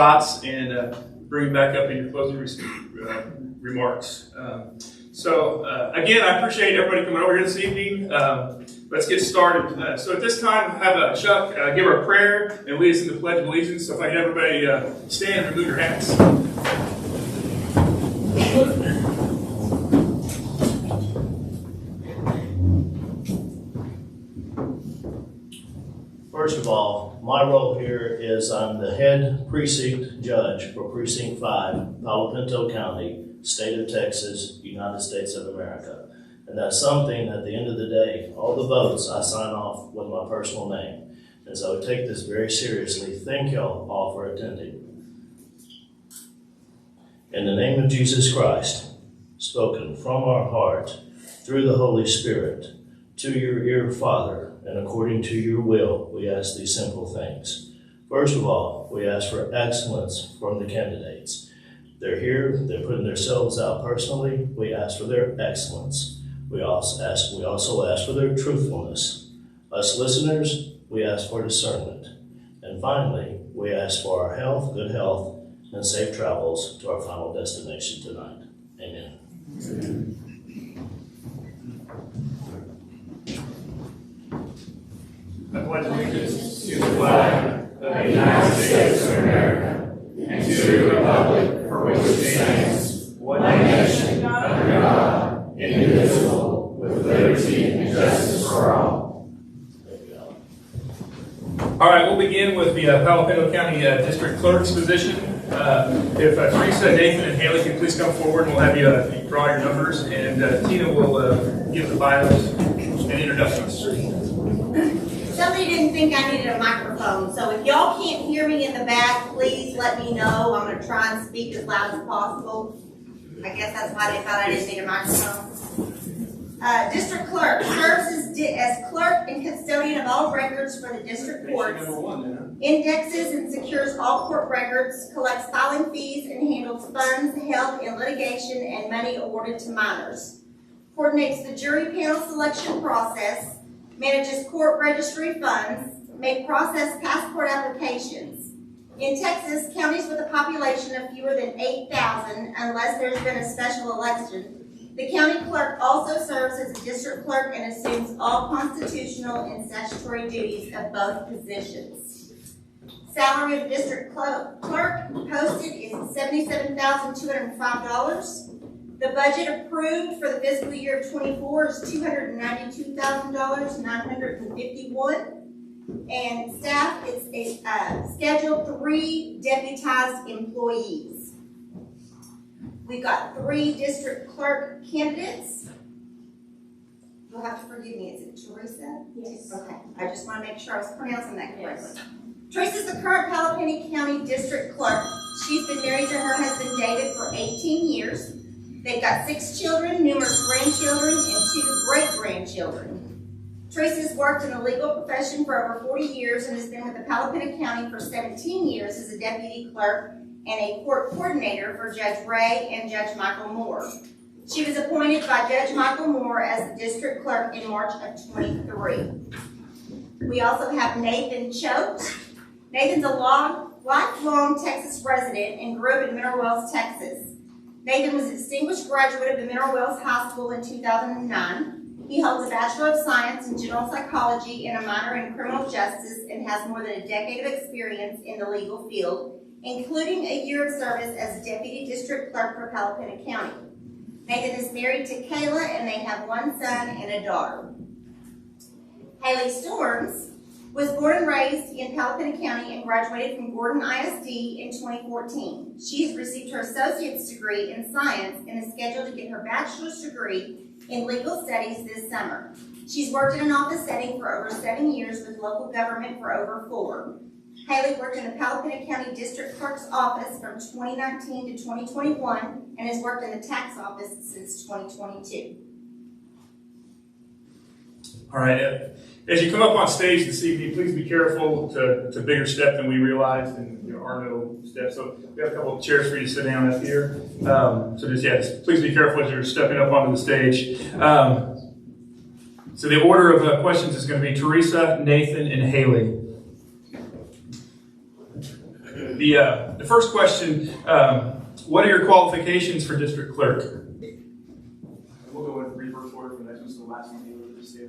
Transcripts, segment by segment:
thoughts and bring back up in your closing remarks. Again, I appreciate everybody coming over here this evening. Let's get started. So at this time, have Chuck give our prayer and lead us in the Pledge of Allegiance. So if I can have everybody stand and remove your hats. First of all, my role here is I'm the head precinct judge for Precinct 5, Palo, Pinto County, State of Texas, United States of America. And that's something at the end of the day, all the votes I sign off with my personal name. And so I take this very seriously. Thank y'all all for attending. In the name of Jesus Christ, spoken from our heart through the Holy Spirit, to your ear, Father, and according to your will, we ask these simple things. First of all, we ask for excellence from the candidates. They're here, they're putting themselves out personally. We ask for their excellence. We also ask for their truthfulness. Us listeners, we ask for discernment. And finally, we ask for our health, good health, and safe travels to our final destination tonight. Amen. Amen. I pledge allegiance to the flag of the United States of America and to the republic for which it stands, one nation, under God, indivisible, with liberty and justice for all. All right, we'll begin with the Palo Pinto County District Clerk's position. If Teresa, Nathan, and Haley can please come forward, and we'll have you draw your numbers, and Tina will give the bios and introductions. Somebody didn't think I needed a microphone, so if y'all can't hear me in the back, please let me know. I'm going to try and speak as loud as possible. I guess that's why they thought I didn't need a microphone. District Clerk serves as clerk and custodian of all records for the district courts, indexes and secures all court records, collects filing fees, and handles funds held in litigation and money awarded to minors, coordinates the jury panel selection process, manages court registry funds, may process passport applications. In Texas, counties with a population of fewer than 8,000, unless there's been a special election, the county clerk also serves as a district clerk and assumes all constitutional and statutory duties of both positions. Salary of district clerk posted is $77,205. The budget approved for the fiscal year of 24 is $292,951. And staff is scheduled 3 deputized employees. We've got 3 district clerk candidates. You'll have to forgive me. Is it Teresa? Yes. Okay. I just want to make sure I was pronouncing that correctly. Yes. Teresa's the current Palo Pinto County district clerk. She's been married to her husband David for 18 years. They've got 6 children, numerous grandchildren, and 2 great-grandchildren. Teresa's worked in the legal profession for over 40 years and has been with the Palo Pinto County for 17 years as a deputy clerk and a court coordinator for Judge Ray and Judge Michael Moore. She was appointed by Judge Michael Moore as the district clerk in March of 23. We also have Nathan Choate. Nathan's a lifelong Texas resident and grew up in Mineral Wells, Texas. Nathan was a distinguished graduate of the Mineral Wells High School in 2009. He holds a Bachelor of Science in General Psychology and a minor in Criminal Justice and has more than a decade of experience in the legal field, including a year of service as Deputy District Clerk for Palo Pinto County. Nathan is married to Kayla and they have 1 son and a daughter. Haley Storms was born and raised in Palo Pinto County and graduated from Gordon ISD in 2014. She has received her associate's degree in science and is scheduled to get her bachelor's degree in legal studies this summer. She's worked in an office setting for over 7 years with local government for over 4. Haley worked in the Palo Pinto County District Clerk's office from 2019 to 2021 and has worked in the tax office since 2022. All right. As you come up on stage this evening, please be careful to bigger step than we realized, and there are no steps. So we have a couple of chairs for you to sit down up here. Just please be careful as you're stepping up onto the stage. So the order of questions is going to be Teresa, Nathan, and Haley. The first question, what are your qualifications for district clerk? We'll go in reverse order from next one to the last one. Just say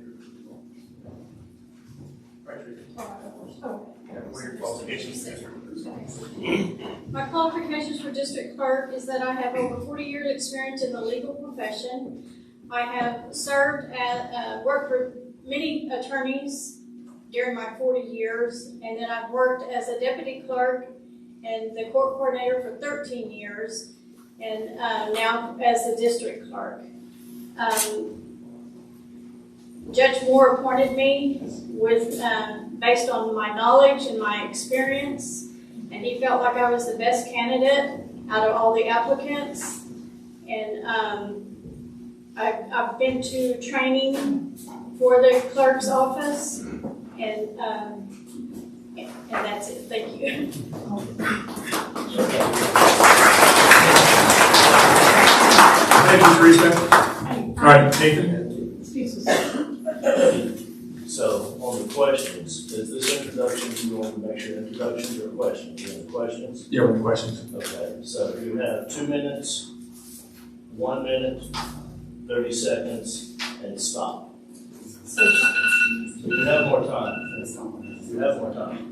what are your qualifications for district clerk? My qualifications for district clerk is that I have over 40 years experience in the legal profession. I have served at, worked for many attorneys during my 40 years, and then I've worked as a deputy clerk and the court coordinator for 13 years, and now as the district clerk. Judge Moore appointed me with based on my knowledge and my experience, and he felt like I was the best candidate out of all the applicants. And I've been to training for the clerk's office, and that's it. Thank you. Thank you, Teresa. All right, Nathan. So, on the questions, is this introduction, you want to make sure introductions or questions? You have questions? Yeah, what are the questions? Okay, so you have 2 minutes, 1 minute, 30 seconds, and stop. You have more time. You have more time.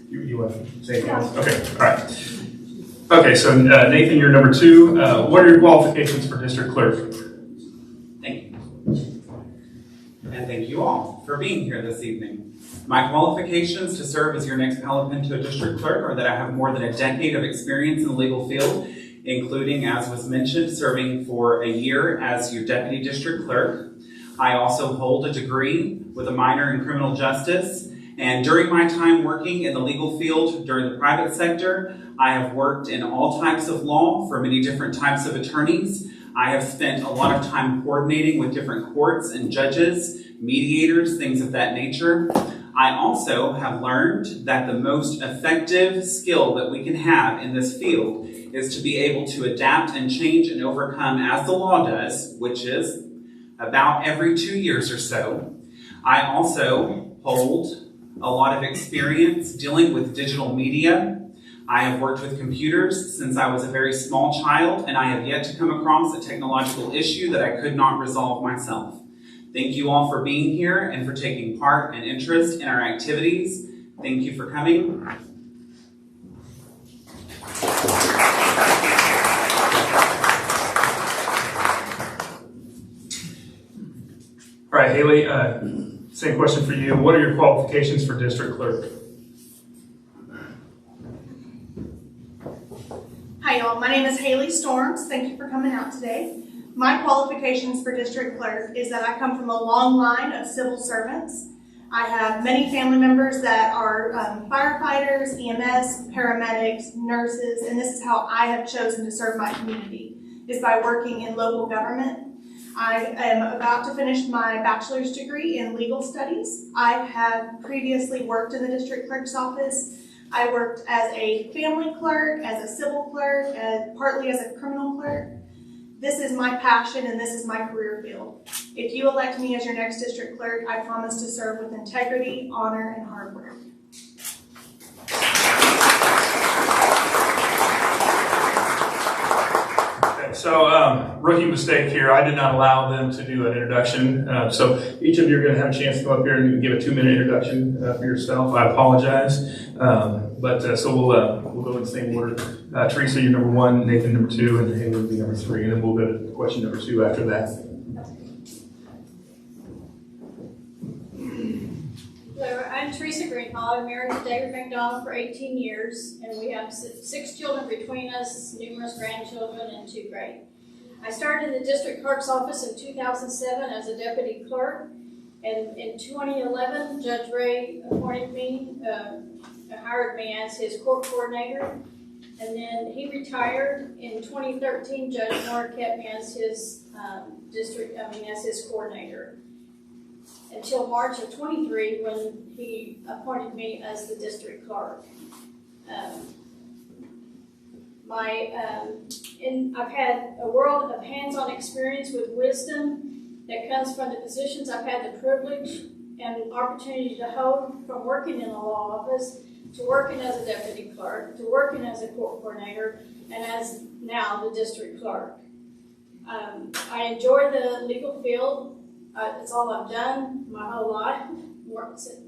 You want to say anything else? Okay, all right. Okay, so Nathan, you're number 2. What are your qualifications for district clerk? Thank you. And thank you all for being here this evening. My qualifications to serve as your next Palo Pinto district clerk are that I have more than a decade of experience in the legal field, including, as was mentioned, serving for a year as your deputy district clerk. I also hold a degree with a minor in criminal justice. And during my time working in the legal field during the private sector, I have worked in all types of law for many different types of attorneys. I have spent a lot of time coordinating with different courts and judges, mediators, things of that nature. I also have learned that the most effective skill that we can have in this field is to be able to adapt and change and overcome as the law does, which is about every 2 years or so. I also hold a lot of experience dealing with digital media. I have worked with computers since I was a very small child, and I have yet to come across a technological issue that I could not resolve myself. Thank you all for being here and for taking part and interest in our activities. Thank you for coming. All right, Haley, same question for you. What are your qualifications for district clerk? Hi y'all, my name is Haley Storms. Thank you for coming out today. My qualifications for district clerk is that I come from a long line of civil servants. I have many family members that are firefighters, EMS, paramedics, nurses, and this is how I have chosen to serve my community, is by working in local government. I am about to finish my bachelor's degree in legal studies. I have previously worked in the district clerk's office. I worked as a family clerk, as a civil clerk, partly as a criminal clerk. This is my passion and this is my career field. If you elect me as your next district clerk, I promise to serve with integrity, honor, and hard work. Okay, so rookie mistake here. I did not allow them to do an introduction. So each of you are going to have a chance to come up here and give a 2-minute introduction for yourself. I apologize. So we'll go in the same order. Teresa, you're number 1, Nathan number 2, and Haley will be number 3, and then we'll go to question number 2 after that. So I'm Teresa Greenhall. I'm married to David McDonald for 18 years, and we have 6 children between us, numerous grandchildren, and 2 great. I started in the district clerk's office in 2007 as a deputy clerk, and in 2011, Judge Ray appointed me, hired me as his court coordinator, and then he retired. In 2013, Judge Moore kept me as his as his coordinator until March of 23 when he appointed me as the district clerk. I've had a world of hands-on experience with wisdom that comes from the positions I've had the privilege and opportunity to hold, from working in the law office to working as a deputy clerk, to working as a court coordinator, and as now the district clerk. I enjoy the legal field. It's all I've done my whole life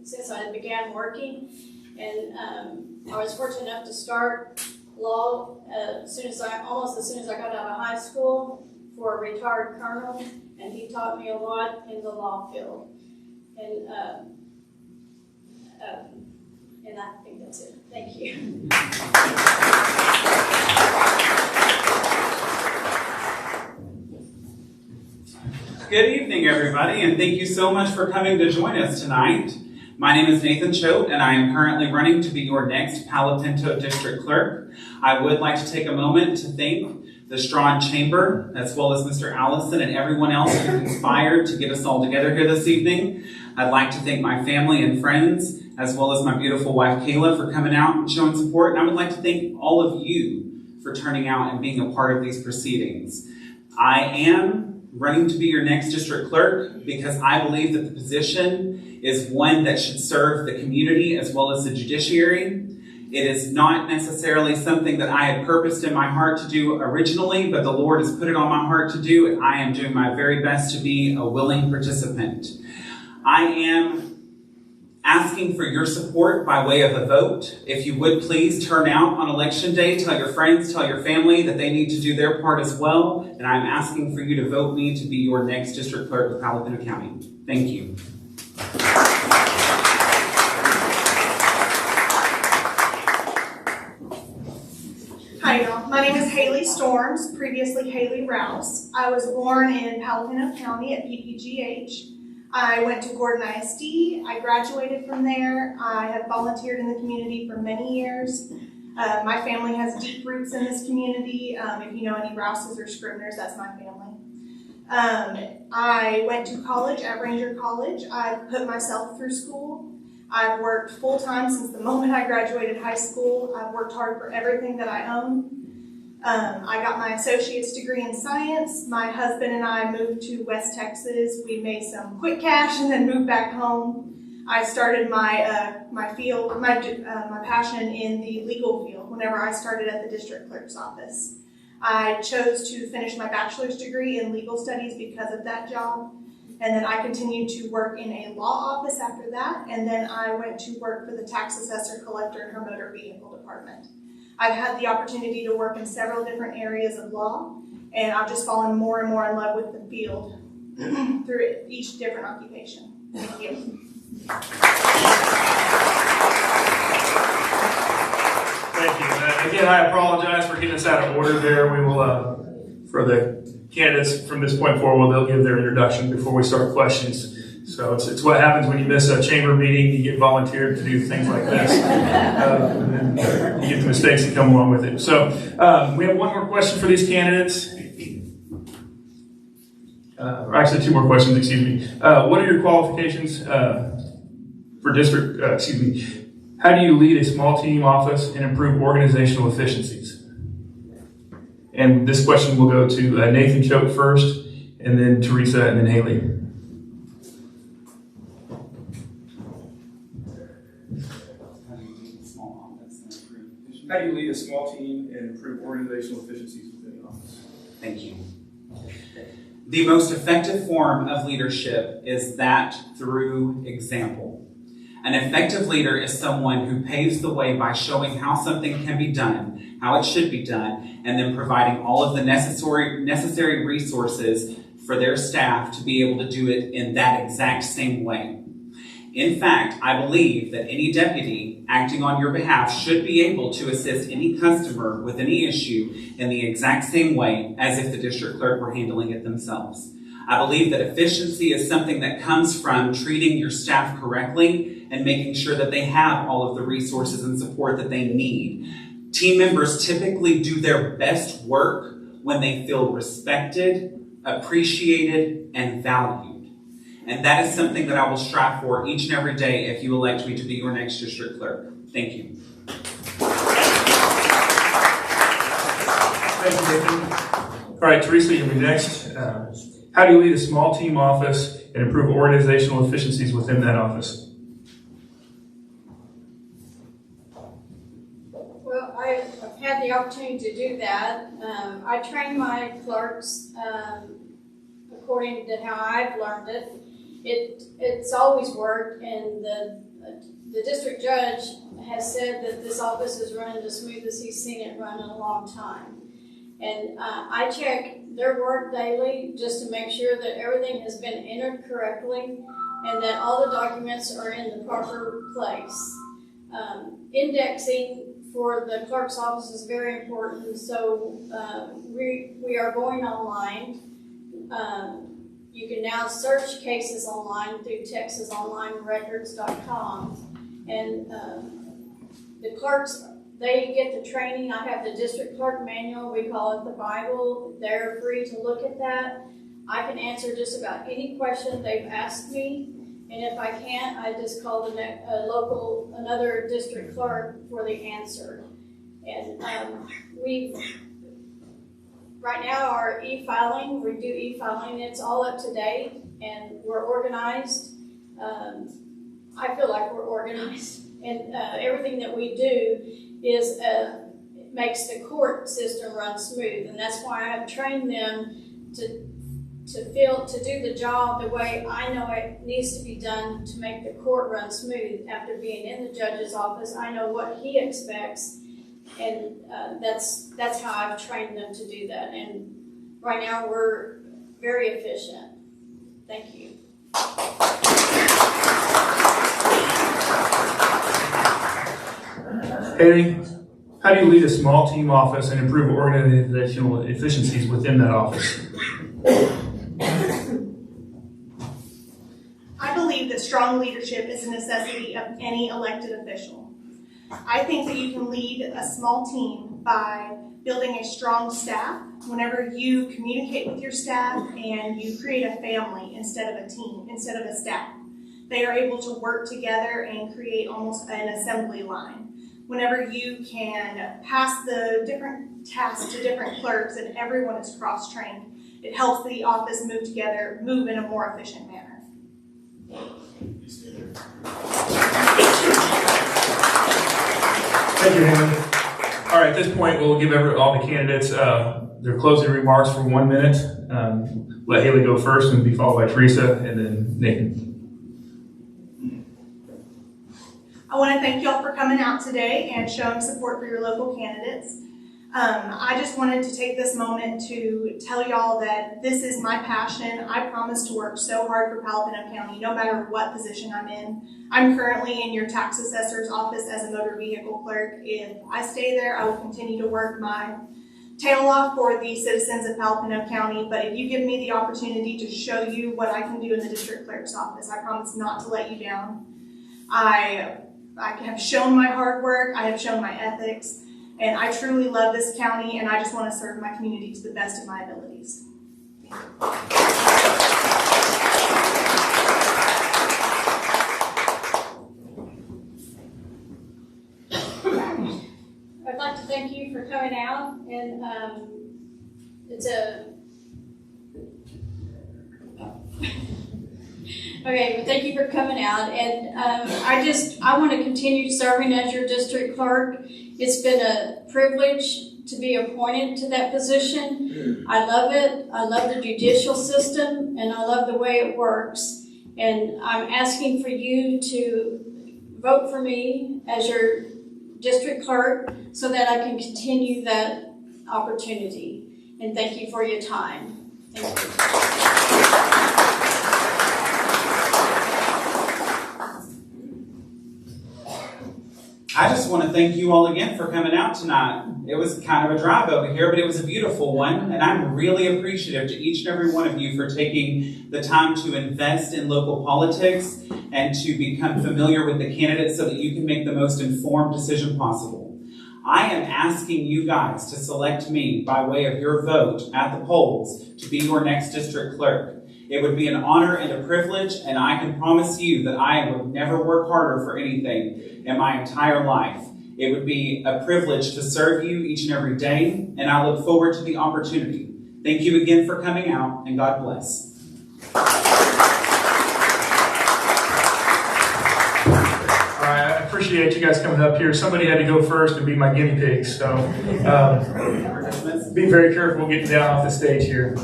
since I began working, and I was fortunate enough to start law almost as soon as I got out of high school for a retired colonel, and he taught me a lot in the law field. And I think that's it. Thank you. Good evening, everybody, and thank you so much for coming to join us tonight. My name is Nathan Choate, and I am currently running to be your next Palo Pinto District Clerk. I would like to take a moment to thank the Strawn Chamber, as well as Mr. Allison and everyone else who conspired to get us all together here this evening. I'd like to thank my family and friends, as well as my beautiful wife, Kayla, for coming out and showing support. And I would like to thank all of you for turning out and being a part of these proceedings. I am running to be your next district clerk because I believe that the position is one that should serve the community as well as the judiciary. It is not necessarily something that I had purposed in my heart to do originally, but the Lord has put it on my heart to do, and I am doing my very best to be a willing participant. I am asking for your support by way of a vote. If you would please turn out on election day, tell your friends, tell your family that they need to do their part as well, and I'm asking for you to vote me to be your next district clerk of Palo Pinto County. Thank you. Hi, y'all. My name is Haley Storms, previously Haley Rouse. I was born in Palo Pinto County at PPGH. I went to Gordon ISD. I graduated from there. I have volunteered in the community for many years. My family has deep roots in this community. If you know any Rouses or Scribners, that's my family. I went to college at Ranger College. I've put myself through school. I've worked full-time since the moment I graduated high school. I've worked hard for everything that I own. I got my associate's degree in science. My husband and I moved to West Texas. We made some quick cash and then moved back home. I started my passion in the legal field whenever I started at the district clerk's office. I chose to finish my bachelor's degree in legal studies because of that job. And then I continued to work in a law office after that. And then I went to work for the tax assessor collector in her motor vehicle department. I've had the opportunity to work in several different areas of law, and I've just fallen more and more in love with the field through each different occupation. Thank you. Thank you. Again, I apologize for getting us out of order there. We will, for the candidates from this point forward, they'll give their introduction before we start questions. So it's what happens when you miss a chamber meeting. You get volunteered to do things like this. And then you get the mistakes that come along with it. So we have one more question for these candidates. Or actually, two more questions, excuse me. What are your qualifications for district, how do you lead a small team office and improve organizational efficiencies? And this question will go to Nathan Choate first, and then Teresa, and then Haley. How do you lead a small team and improve organizational efficiencies within the office? Thank you. The most effective form of leadership is that through example. An effective leader is someone who paves the way by showing how something can be done, how it should be done, and then providing all of the necessary resources for their staff to be able to do it in that exact same way. In fact, I believe that any deputy acting on your behalf should be able to assist any customer with any issue in the exact same way as if the district clerk were handling it themselves. I believe that efficiency is something that comes from treating your staff correctly and making sure that they have all of the resources and support that they need. Team members typically do their best work when they feel respected, appreciated, and valued. And that is something that I will strive for each and every day if you elect me to be your next district clerk. Thank you. Thank you, Nathan. All right, Teresa, you'll be next. How do you lead a small team office and improve organizational efficiencies within that office? had the opportunity to do that. I train my clerks according to how I've learned it. It's always worked, and the district judge has said that this office is running as smooth as he's seen it run in a long time. And I check their work daily just to make sure that everything has been entered correctly and that all the documents are in the proper place. Indexing for the clerk's office is very important, so we are going online. You can now search cases online through TexasOnlineRecords.com, and the clerks, they get the training. I have the district clerk manual, we call it the Bible. They're free to look at that. I can answer just about any question they've asked me, and if I can't, I just call another district clerk for the answer. And right now our e-filing, we do e-filing, it's all up to date and we're organized. I feel like we're organized, and everything that we do is makes the court system run smooth, and that's why I've trained them to do the job the way I know it needs to be done to make the court run smooth. After being in the judge's office, I know what he expects, and that's how I've trained them to do that. And right now we're very efficient. Thank you. Haley, how do you lead a small team office and improve organizational efficiencies within that office? I believe that strong leadership is a necessity of any elected official. I think that you can lead a small team by building a strong staff. Whenever you communicate with your staff and you create a family instead of a team, instead of a staff, they are able to work together and create almost an assembly line. Whenever you can pass the different tasks to different clerks and everyone is cross-trained, it helps the office move together, move in a more efficient manner. Thank you, Haley. All right, at this point, we'll give all the candidates their closing remarks for 1 minute. Let Haley go first and be followed by Teresa and then Nathan. I want to thank y'all for coming out today and showing support for your local candidates. I just wanted to take this moment to tell y'all that this is my passion. I promise to work so hard for Palo Pinto County, no matter what position I'm in. I'm currently in your tax assessor's office as a motor vehicle clerk. If I stay there, I will continue to work my tail off for the citizens of Palo Pinto County. But if you give me the opportunity to show you what I can do in the district clerk's office, I promise not to let you down. I have shown my hard work, I have shown my ethics, and I truly love this county, and I just want to serve my community to the best of my abilities. I'd like to thank you for coming out, and okay, well, thank you for coming out, and I want to continue serving as your district clerk. It's been a privilege to be appointed to that position. I love it. I love the judicial system, and I love the way it works. And I'm asking for you to vote for me as your district clerk so that I can continue that opportunity. And thank you for your time. Thank you. I just want to thank you all again for coming out tonight. It was kind of a drive over here, but it was a beautiful one, and I'm really appreciative to each and every one of you for taking the time to invest in local politics and to become familiar with the candidates so that you can make the most informed decision possible. I am asking you guys to select me by way of your vote at the polls to be your next district clerk. It would be an honor and a privilege, and I can promise you that I would never work harder for anything in my entire life. It would be a privilege to serve you each and every day, and I look forward to the opportunity. Thank you again for coming out, and God bless. All right, I appreciate you guys coming up here. Somebody had to go first and be my guinea pig, so be very careful getting down off the stage here.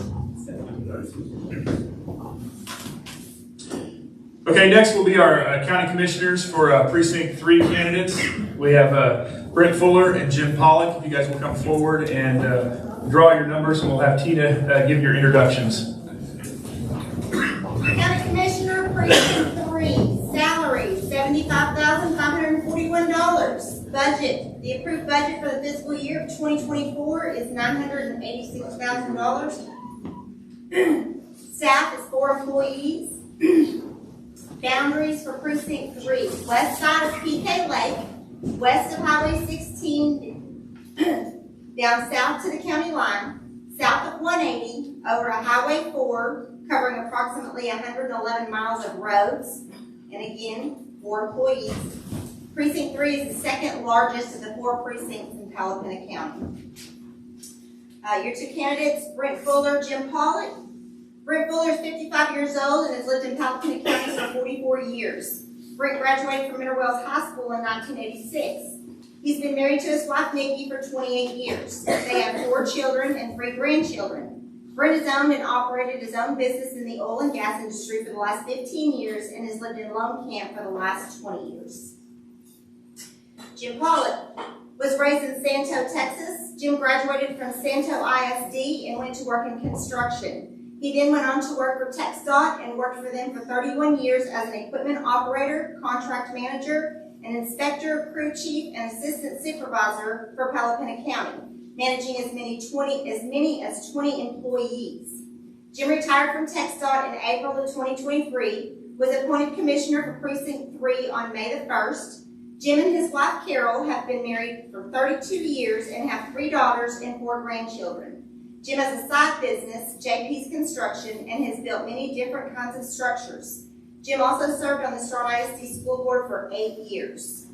Okay, next will be our county commissioners for Precinct 3 candidates. We have Brent Fuller and Jim Pollock. If you guys will come forward and draw your numbers, and we'll have Tina give your introductions. County Commissioner, Precinct 3, salary, $75,541. Budget, the approved budget for the fiscal year of 2024 is $986,000. Staff is 4 employees. Boundaries for Precinct 3, west side of PK Lake, west of Highway 16, down south to the county line, south of 180, over to Highway 4, covering approximately 111 miles of roads, and again, 4 employees. Precinct 3 is the second largest of the 4 precincts in Palo County. Your 2 candidates, Brent Fuller, Jim Pollock. Brent Fuller is 55 years old and has lived in Palo County for 44 years. Brent graduated from Mineral Wells High School in 1986. He's been married to his wife, Nikki, for 28 years. They have 4 children and 3 grandchildren. Brent has owned and operated his own business in the oil and gas industry for the last 15 years and has lived in Lone Camp for the last 20 years. Jim Pollock was raised in Santo, Texas. Jim graduated from Santo ISD and went to work in construction. He then went on to work for TxDOT and worked for them for 31 years as an equipment operator, contract manager, an inspector, crew chief, and assistant supervisor for Palo County, managing as many as 20 employees. Jim retired from TxDOT in April of 2023, was appointed commissioner for Precinct 3 on May the 1st. Jim and his wife Carol have been married for 32 years and have 3 daughters and 4 grandchildren. Jim has a side business, JP's Construction, and has built many different kinds of structures. Jim also served on the Strong ISD School Board for 8 years.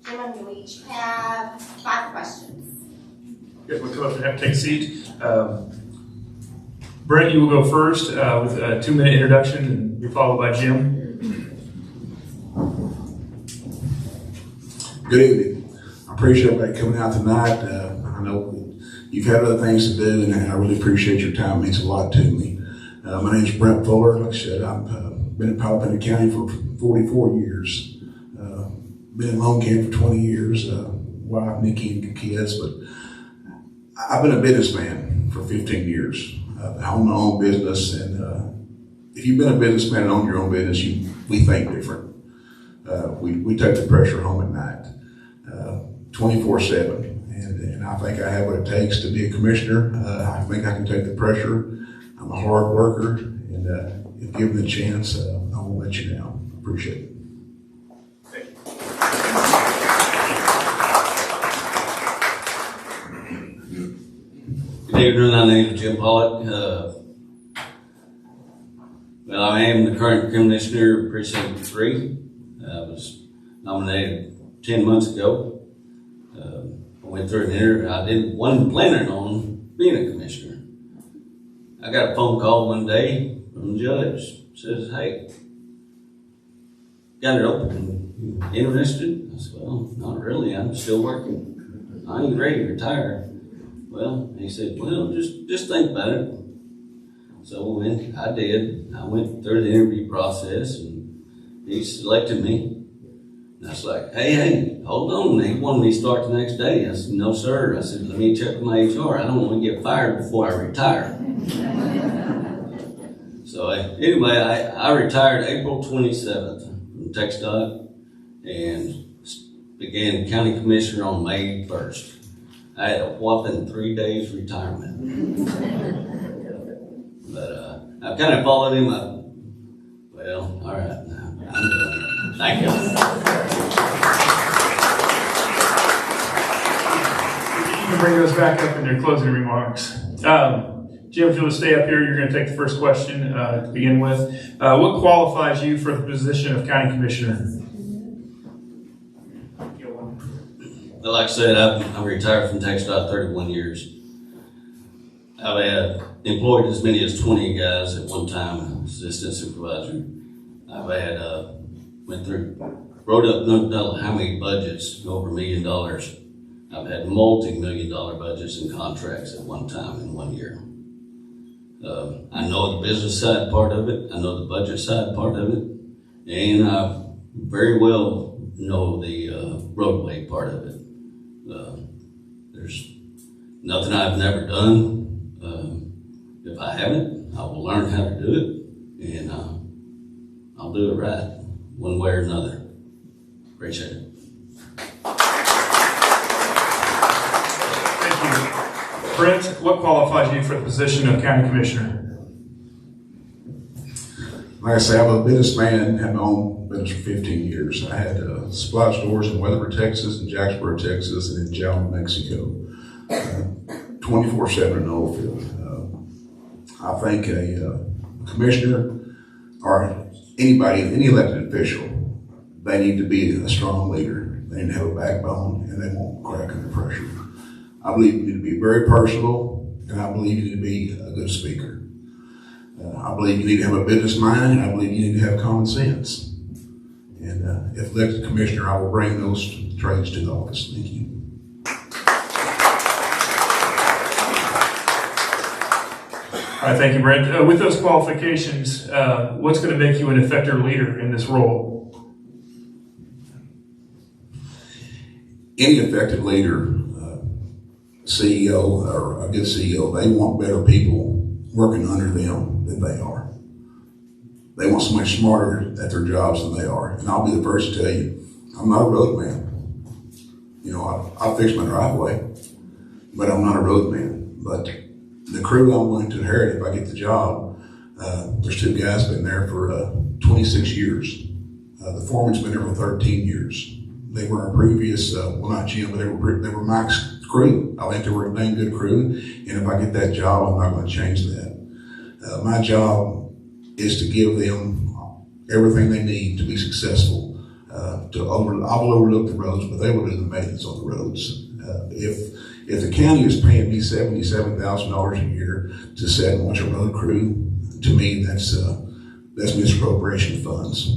Jim and you each have 5 questions. You guys will come up and have to take a seat. Brent, you will go first with a 2-minute introduction, and you're followed by Jim. Good evening. I appreciate everybody coming out tonight. I know you've had other things to do, and I really appreciate your time. It means a lot to me. My name is Brent Fuller. Like I said, I've been in Palo County for 44 years. Been in Lone Camp for 20 years. Wife, Nikki, and kids. But I've been a businessman for 15 years. I own my own business, and if you've been a businessman and own your own business, we think different. We take the pressure home at night, 24/7. And I think I have what it takes to be a commissioner. I think I can take the pressure. I'm a hard worker, and if given the chance, I won't let you down. Appreciate it. Thank you. Good evening, my name is Jim Pollock. Well, I am the current commissioner of Precinct 3. I was nominated 10 months ago. I went through an interview. I wasn't planning on being a commissioner. I got a phone call one day from the judge. Says, "Hey, got it open. Interested?" I said, "Well, not really. I'm still working. I ain't ready to retire." Well, he said, "Well, just think about it." So I did. I went through the interview process, and he selected me. And I was like, hey, hold on. He wanted me to start the next day. I said, "No, sir." I said, "Let me check with my HR. I don't want to get fired before I retire." So anyway, I retired April 27th from TxDOT and began county commissioner on May 1st. I had a whopping 3 days retirement. But I've kind of followed him up. Well, all right, I'm done. Thank you. You can bring those back up in their closing remarks. Jim, if you'll stay up here, you're going to take the first question to begin with. What qualifies you for the position of county commissioner? Well, like I said, I'm retired from TxDOT 31 years. I've had employed as many as 20 guys at one time, assistant supervisor. I've had went through wrote up no telling how many budgets over $1 million. I've had multi-million-dollar budgets and contracts at one time in 1 year. I know the business side part of it. I know the budget side part of it. And I very well know the roadway part of it. There's nothing I've never done. If I haven't, I will learn how to do it, and I'll do it right, one way or another. Appreciate it. Thank you. Brent, what qualifies you for the position of County Commissioner? Like I say, I'm a businessman, had my own business for 15 years. I had supply stores in Weatherford, Texas, and Jacksboro, Texas, and in Jal, New Mexico. 24/7 in the oil field. I think a commissioner or anybody, any elected official, they need to be a strong leader. They need to have a backbone, and they won't crack under pressure. I believe you need to be very personable, and I believe you need to be a good speaker. I believe you need to have a business mind, and I believe you need to have common sense. And if elected commissioner, I will bring those traits to the office. Thank you. All right, thank you, Brent. With those qualifications, what's going to make you an effective leader in this role? Any effective leader, CEO or a good CEO, they want better people working under them than they are. They want somebody smarter at their jobs than they are. And I'll be the first to tell you, I'm not a roadman. You know, I'll fix my driveway, but I'm not a roadman. But the crew I'm willing to inherit if I get the job, there's two guys been there for 26 years. The foreman's been there for 13 years. They were our previous, well, not Jim, but they were Mike's crew. I think they were a dang good crew, and if I get that job, I'm not going to change that. My job is to give them everything they need to be successful. I will overlook the roads, but they will do the maintenance on the roads. If the county is paying me $77,000 a year to set and watch a road crew, to me that's misappropriation of funds.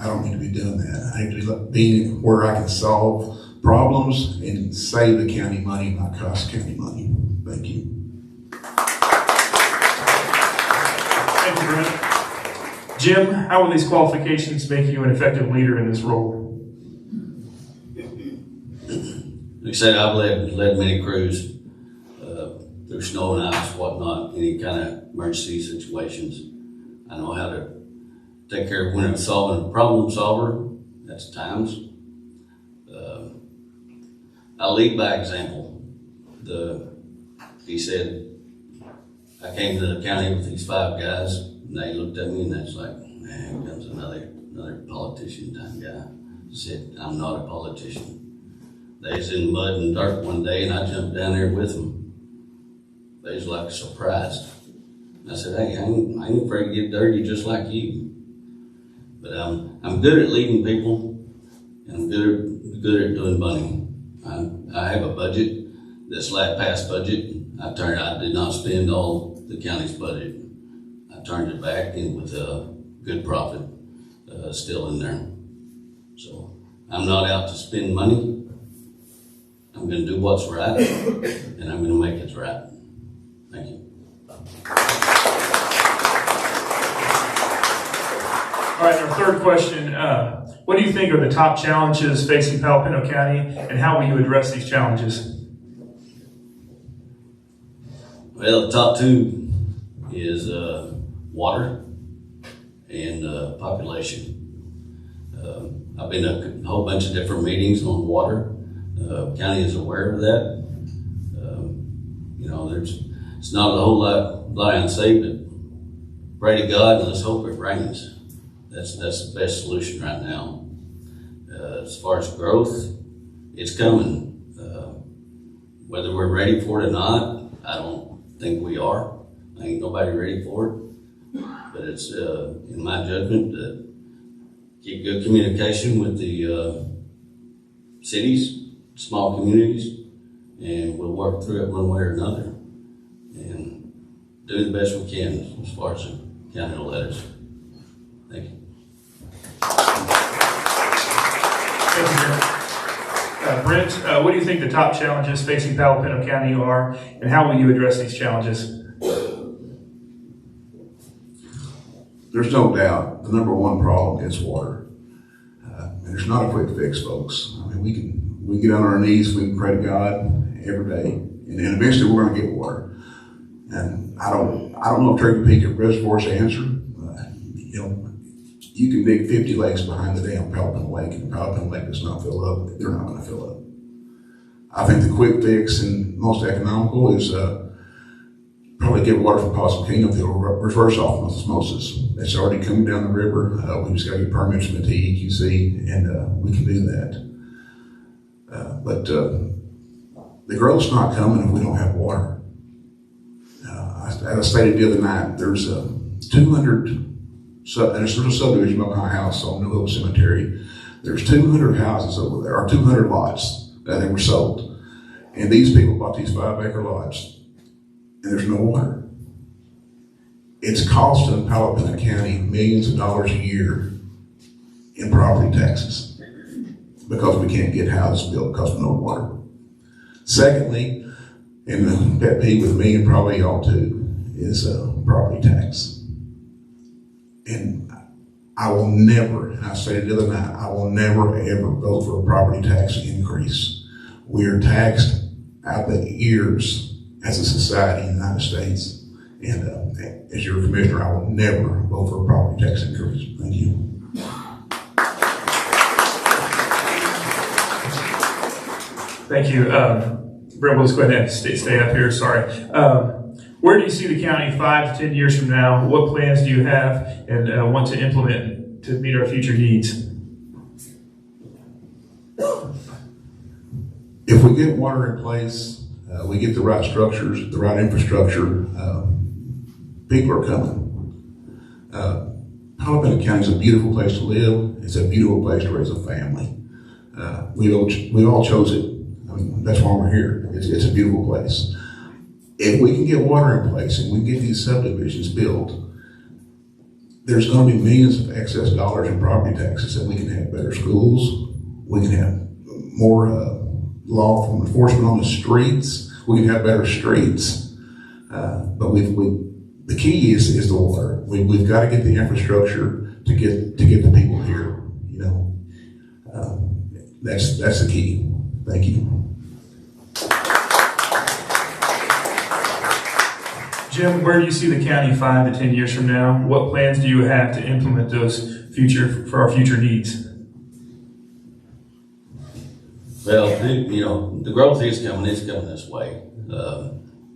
I don't need to be doing that. I need to be where I can solve problems and save the county money, not cost county money. Thank you. Thank you, Brent. Jim, how will these qualifications make you an effective leader in this role? Like I said, I've led many crews through snow and ice, whatnot, any kind of emergency situations. I know how to take care of when I'm solving a problem solver. That's times. I lead by example. He said, I came to the county with these 5 guys, and they looked at me, and that's like, man, here comes another politician type guy. I said, I'm not a politician. They was in mud and dirt one day, and I jumped down there with them. They was like surprised. And I said, hey, I ain't afraid to get dirty just like you. But I'm good at leading people, and I'm good at doing money. I have a budget, this last past budget. I did not spend all the county's budget. I turned it back in with a good profit still in there. So I'm not out to spend money. I'm going to do what's right, and I'm going to make it right. Thank you. All right, our third question. What do you think are the top challenges facing Palo Pinto County, and how will you address these challenges? Well, the top 2 is water and population. I've been to a whole bunch of different meetings on water. County is aware of that. You know, it's not a whole lot I can say, but pray to God and let's hope it rains. That's the best solution right now. As far as growth, it's coming. Whether we're ready for it or not, I don't think we are. Ain't nobody ready for it. But it's, in my judgment, keep good communication with the cities, small communities, and we'll work through it one way or another and do the best we can as far as the county will let us. Thank you. Brent, what do you think the top challenges facing Palo Pinto County are, and how will you address these challenges? There's no doubt the number one problem is water. And it's not a quick fix, folks. I mean, we get on our knees, we can pray to God every day, and then eventually we're going to get water. And I don't know if Turkey Peak Reservoir's the answer. You can dig 50 lakes behind the dam, Palo Pinto Lake, and Palo Pinto Lake does not fill up. They're not going to fill up. I think the quick fix and most economical is probably get water from Pinto through reverse osmosis. It's already coming down the river. We just got to get permits from the TEQC, and we can do that. But the growth's not coming if we don't have water. As I stated the other night, there's 200. There's a subdivision by my house on New Hill Cemetery. There's 200 houses over there, or 200 lots that were sold. And these people bought these 5-acre lots, and there's no water. It's costing Palo Pinto County millions of dollars a year in property taxes because we can't get houses built because of no water. Secondly, and the pet peeve with me and probably y'all too, is property tax. And I will never, and I said it the other night, I will never ever vote for a property tax increase. We are taxed out the ears as a society in the United States. And as your commissioner, I will never vote for a property tax increase. Thank you. Thank you. Brent, we'll just go ahead and stay up here. Sorry. Where do you see the county 5 to 10 years from now? What plans do you have and want to implement to meet our future needs? If we get water in place, we get the right structures, the right infrastructure, people are coming. Palo Pinto County is a beautiful place to live. It's a beautiful place to raise a family. We all chose it. I mean, that's why we're here. It's a beautiful place. If we can get water in place and we can get these subdivisions built, there's going to be millions of excess dollars in property taxes that we can have better schools. We can have more law enforcement on the streets. We can have better streets. But the key is the water. We've got to get the infrastructure to get the people here. That's the key. Thank you. Jim, where do you see the county 5 to 10 years from now? What plans do you have to implement those for our future needs? Well, the growth is coming. It's coming this way.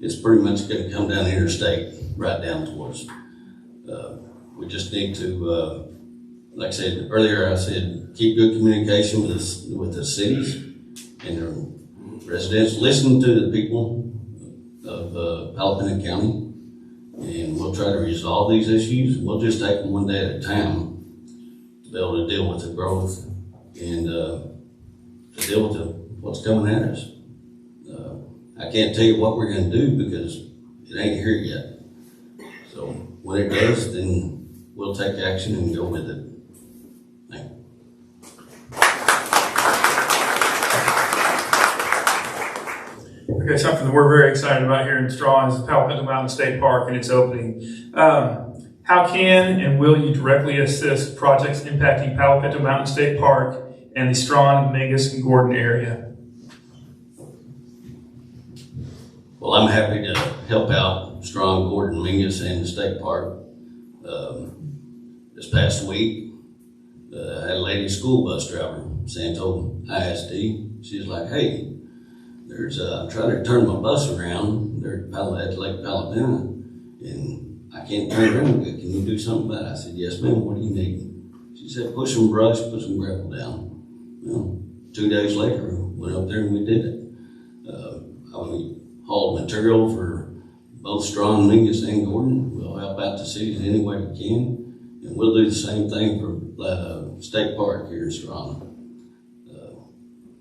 It's pretty much going to come down the interstate, right down towards. We just need to, like I said earlier, keep good communication with the cities and their residents. Listen to the people of Palo Pinto County. And we'll try to resolve these issues. We'll just take them one day at a time to be able to deal with the growth and to deal with what's coming at us. I can't tell you what we're going to do because it ain't here yet. So when it does, then we'll take action and go with it. Thank you. Okay, something that we're very excited about here in Strawn is the Palo Pinto Mountain State Park and its opening. How can and will you directly assist projects impacting Palo Pinto Mountain State Park and the Strawn, Mingus, and Gordon area? Well, I'm happy to help out Strawn, Gordon, Mingus, and the state park. This past week, I had a lady school bus driver, Santo ISD. She was like, "Hey, I'm trying to turn my bus around there at Lake Palo Pinto, and I can't turn around. Can you do something about it?" I said, "Yes, ma'am. What do you need?" She said, "Put some brush, put some gravel down." Well, 2 days later, went up there and we did it. We hauled material for both Strawn, Mingus, and Gordon. We'll help out the city in any way we can, and we'll do the same thing for State Park here in Strawn.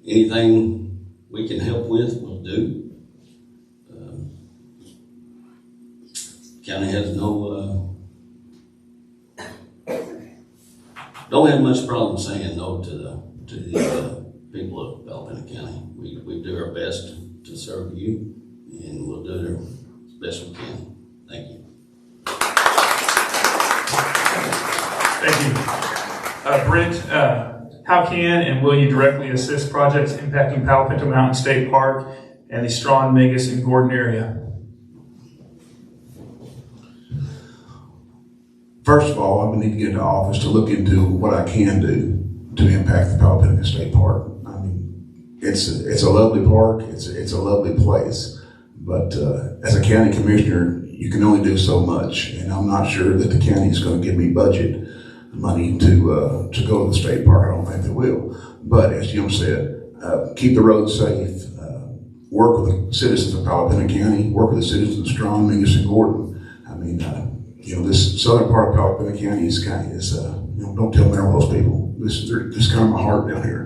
Anything we can help with, we'll do. County has don't have much problem saying no to the Palo Pinto County. We do our best to serve you, and we'll do it as best we can. Thank you. Thank you. Brent, how can and will you directly assist projects impacting Palo Pinto Mountain State Park and the Strawn, Mingus, and Gordon area? First of all, I need to get into office to look into what I can do to impact the Palo Pinto State Park. I mean, it's a lovely park. It's a lovely place. But as a county commissioner, you can only do so much, and I'm not sure that the county is going to give me budget money to go to the state park. I don't think they will. But as Jim said, keep the roads safe. Work with the citizens of Palo Pinto County. Work with the citizens of Strawn, Mingus, and Gordon. I mean, this southern part of Palo Pinto County is don't tell me all those people. This is kind of my heart down here.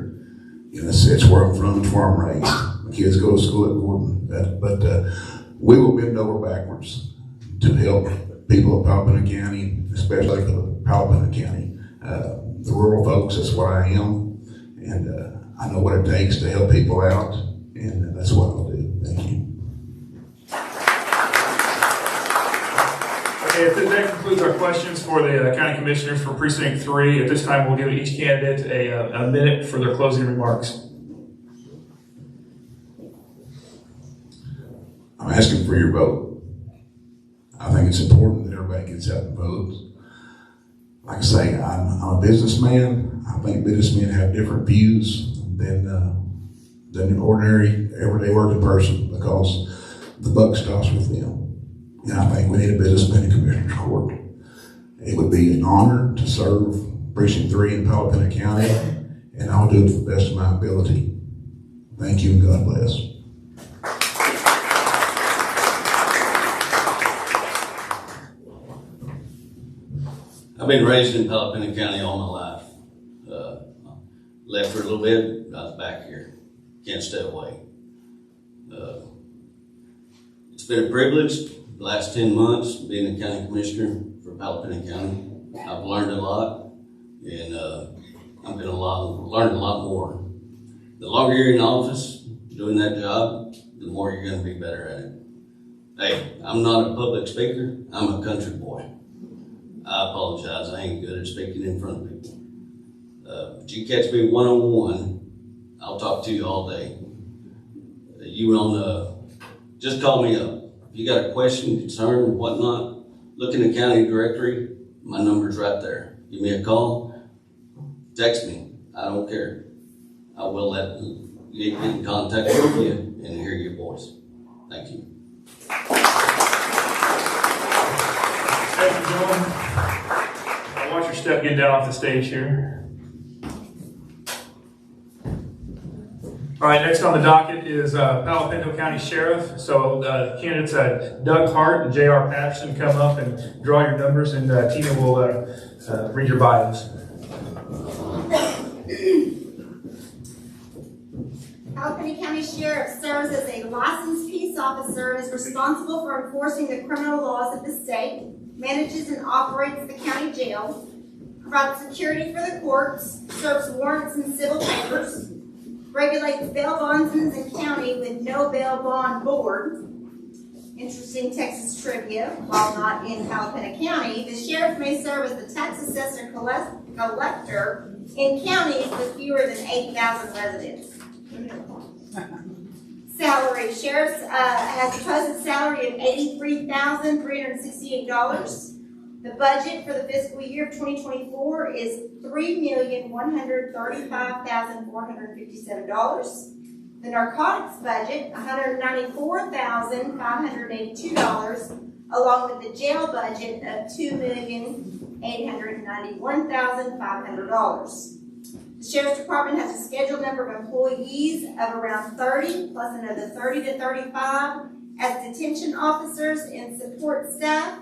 It's where I'm from, it's where I'm raised. My kids go to school at Gordon, but we will bend over backwards to help people of Palo Pinto County, especially the Palo Pinto County. The rural folks, that's what I am, and I know what it takes to help people out, and that's what I'll do. Thank you. Okay, that concludes our questions for the county commissioners for precinct 3. At this time, we'll give each candidate a minute for their closing remarks. I'm asking for your vote. I think it's important that everybody gets out and votes. Like I say, I'm a businessman. I think businessmen have different views than an ordinary, everyday working person because the buck stops with them. And I think we need a businessman in Commissioner's Court. It would be an honor to serve Precinct 3 in Palo Pinto County, and I'll do it to the best of my ability. Thank you and God bless. I've been raised in Palo Pinto County all my life. Left for a little bit, I was back here. Can't stay away. It's been a privilege the last 10 months being a county commissioner for Palo Pinto County. I've learned a lot, and I'm going to learn a lot more. The longer you're in office doing that job, the more you're going to be better at it. Hey, I'm not a public speaker. I'm a country boy. I apologize. I ain't good at speaking in front of people. But you catch me one-on-one, I'll talk to you all day. Just call me up. If you got a question, concern, whatnot, look in the county directory. My number's right there. Give me a call. Text me. I don't care. I will get in contact with you and hear your voice. Thank you. Thank you, gentlemen. Watch your step getting down off the stage here. All right, next on the docket is Palo Pinto County Sheriff. So candidates Doug Hart and J.R. Patterson come up and draw your numbers, and Tina will read your bios. Palo Pinto County Sheriff serves as a licensed peace officer and is responsible for enforcing the criminal laws of the state, manages and operates the county jail, provides security for the courts, serves warrants and civil papers, regulates bail bondsmen in county with no bail bond board. Interesting Texas trivia, while not in Palo Pinto County, the sheriff may serve as the tax assessor collector in counties with fewer than 8,000 residents. Salary. Sheriff has a posted salary of $83,368. The budget for the fiscal year of 2024 is $3,135,457. The narcotics budget, $194,582, along with the jail budget of $2,891,500. The Sheriff's Department has a scheduled number of employees of around 30, plus another 30 to 35 as detention officers and support staff.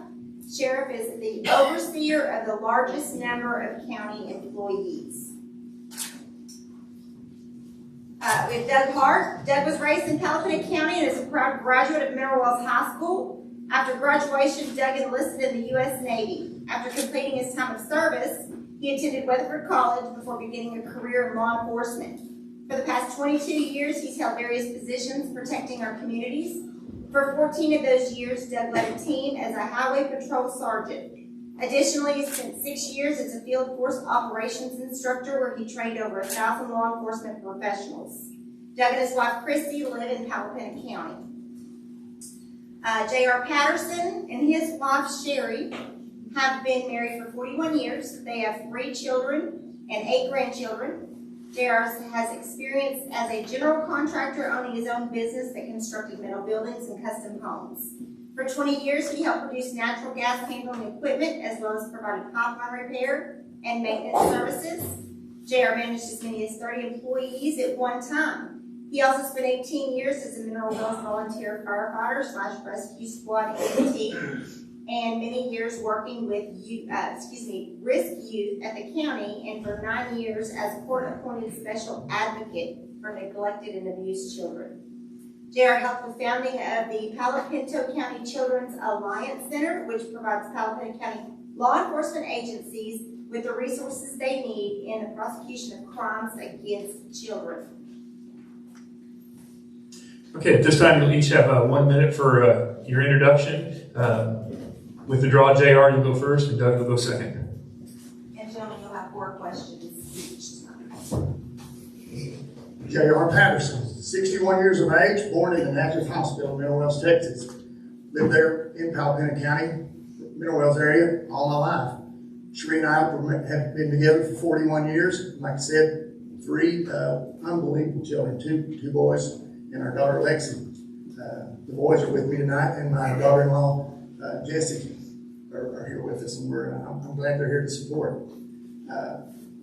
Sheriff is the overseer of the largest number of county employees. We have Doug Hart. Doug was raised in Palo Pinto County and is a proud graduate of Mineral Wells High School. After graduation, Doug enlisted in the U.S. Navy. After completing his time of service, he attended Weatherford College before beginning a career in law enforcement. For the past 22 years, he's held various positions protecting our communities. For 14 of those years, Doug led a team as a highway patrol sergeant. Additionally, he spent 6 years as a field force operations instructor where he trained over 1,000 law enforcement professionals. Doug and his wife, Christy, live in Palo County. J.R. Patterson and his wife, Sherry, have been married for 41 years. They have 3 children and 8 grandchildren. J.R. has experience as a general contractor owning his own business that constructed metal buildings and custom homes. For 20 years, he helped produce natural gas handling equipment as well as provided pipeline repair and maintenance services. J.R. managed as many as 30 employees at one time. He also spent 18 years as a Mineral Wells volunteer firefighter / rescue squad EMT, and many years working with risk youth at the county, and for 9 years as court-appointed special advocate for neglected and abused children. J.R. helped with founding of the Palo Pinto County Children's Alliance Center, which provides Palo Pinto County law enforcement agencies with the resources they need in the prosecution of crimes against children. Okay, at this time, you'll each have 1 minute for your introduction. With the draw, JR, you'll go first, and Doug will go second. And gentlemen, you'll have 4 questions each time. J.R. Patterson, 61 years of age, born in an active hospital in Mineral Wells, Texas. Lived there in Palo Pinto County, Mineral Wells area, all my life. Sheree and I have been together for 41 years. Like I said, 3 unbelievable children, 2 boys, and our daughter Lexi. The boys are with me tonight, and my daughter-in-law Jessica are here with us, and I'm glad they're here to support.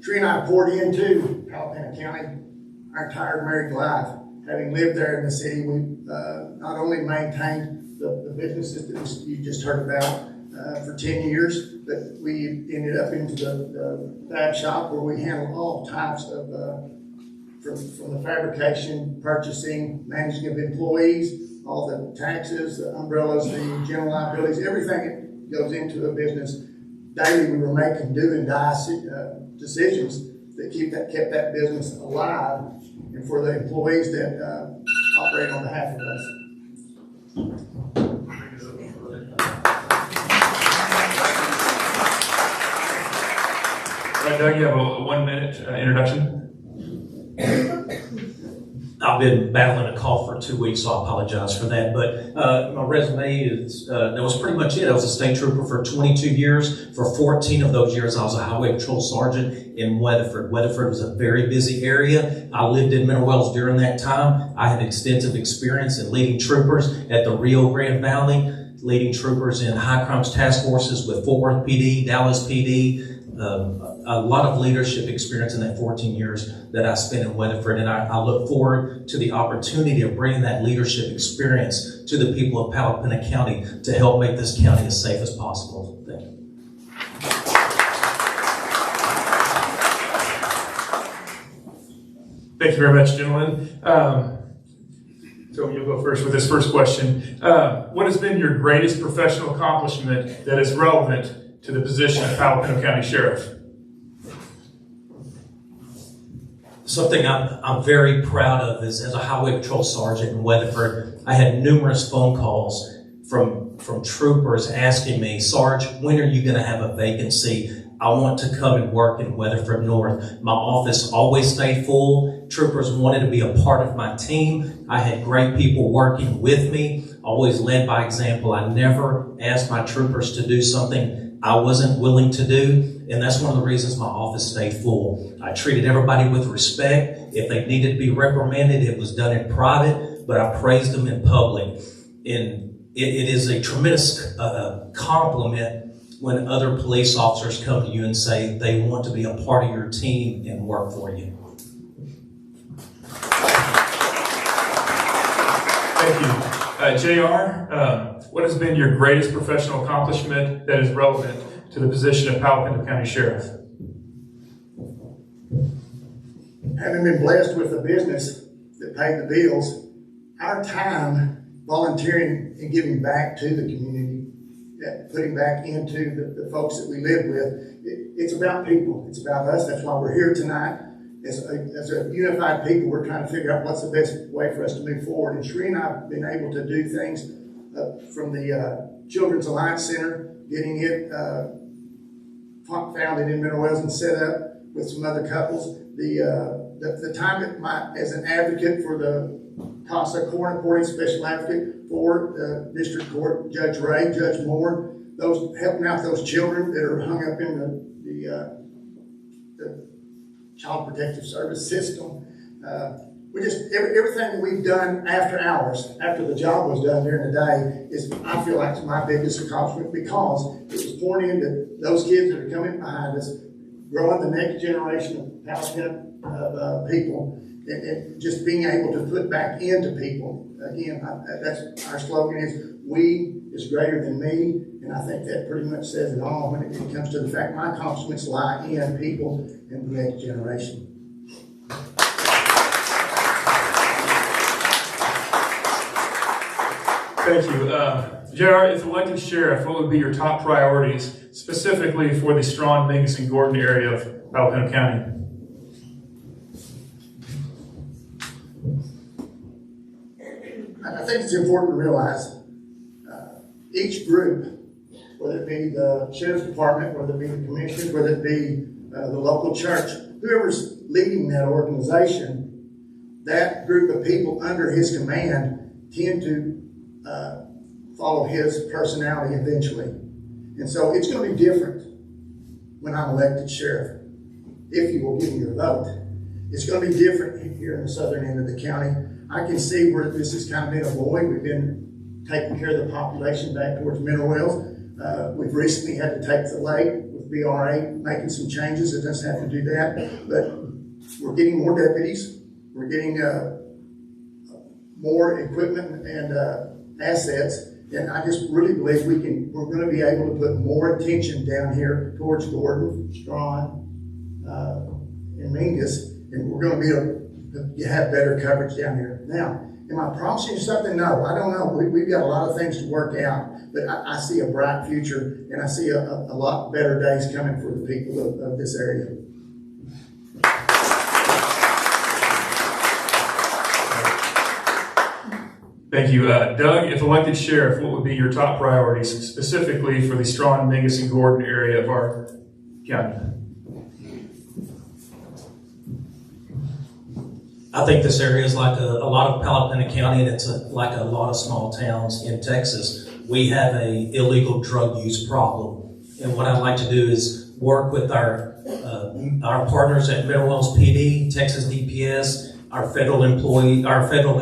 Sheree and I poured into Palo Pinto County our entire married life. Having lived there in the city, we not only maintained the businesses that you just heard about for 10 years, but we ended up into the fab shop where we handle all types of from the fabrication, purchasing, managing of employees, all the taxes, the umbrellas, the general liabilities, everything that goes into a business. Daily we were making do and die decisions that kept that business alive, and for the employees that operate on behalf of us. All right, Doug, you have a 1 minute introduction. I've been battling a cough for 2 weeks, so I apologize for that. But my resume is, that was pretty much it. I was a state trooper for 22 years. For 14 of those years, I was a highway patrol sergeant in Weatherford. Weatherford was a very busy area. I lived in Mineral Wells during that time. I had extensive experience in leading troopers at the Rio Grande Valley, leading troopers in high crimes task forces with Fort Worth PD, Dallas PD, a lot of leadership experience in that 14 years that I spent in Weatherford, and I look forward to the opportunity of bringing that leadership experience to the people of Palo Pinto County to help make this county as safe as possible. Thank you. Thank you very much, gentlemen. So you'll go first with this first question. What has been your greatest professional accomplishment that is relevant to the position of Palo Pinto County Sheriff? Something I'm very proud of is, as a highway patrol sergeant in Weatherford, I had numerous phone calls from troopers asking me, Sarge, when are you going to have a vacancy? I want to come and work in Weatherford North. My office always stayed full. Troopers wanted to be a part of my team. I had great people working with me, always led by example. I never asked my troopers to do something I wasn't willing to do. And that's one of the reasons my office stayed full. I treated everybody with respect. If they needed to be reprimanded, it was done in private, but I praised them in public. And it is a tremendous compliment when other police officers come to you and say they want to be a part of your team and work for you. Thank you. JR, what has been your greatest professional accomplishment that is relevant to the position of Palo Pinto County Sheriff? Having been blessed with a business that paid the bills, our time volunteering and giving back to the community, putting back into the folks that we live with, it's about people. It's about us. That's why we're here tonight. as a unified people, we're trying to figure out what's the best way for us to move forward. And Sheree and I have been able to do things from the Children's Alliance Center, getting it founded in Mineral Wells and set up with some other couples. The time that as an advocate for the CASA Court Reporting Special Advocate for the District Court, Judge Ray, Judge Moore, those helping out those children that are hung up in the Child Protective Service system. We just, everything that we've done after hours, after the job was done during the day, is, I feel like, my biggest accomplishment, because it was pouring into those kids that are coming behind us, growing the next generation of Palo people, and just being able to put back into people. Again, that's our slogan is, we is greater than me, and I think that pretty much says it all when it comes to the fact my accomplishments lie in people and the next generation. Thank you. JR, if elected sheriff, what would be your top priorities, specifically for the Strawn, Mingus, and Gordon area of Palo County? I think it's important to realize each group, whether it be the sheriff's department, whether it be the commissioners, whether it be the local church, whoever's leading that organization, that group of people under his command tend to follow his personality eventually. And so it's going to be different when I'm elected sheriff, if you will give me your vote. It's going to be different here in the southern end of the county. I can see where this has kind of been a void. We've been taking care of the population back towards Mineral Wells. We've recently had to take the lake with BRA, making some changes. It doesn't have to do that, but we're getting more deputies. We're getting more equipment and assets, and I just really believe we're going to be able to put more attention down here towards Gordon, Strawn, and Mingus, and we're going to be able to have better coverage down here. Now, am I promising you something? No, I don't know. We've got a lot of things to work out, but I see a bright future, and I see a lot better days coming for the people of this area. Thank you. Doug, if elected sheriff, what would be your top priorities, specifically for the Strawn, Mingus, and Gordon area of our county? I think this area is like a lot of Palo County, and it's like a lot of small towns in Texas. We have a illegal drug use problem, and what I'd like to do is work with our partners at Mineral Wells PD, Texas DPS, our federal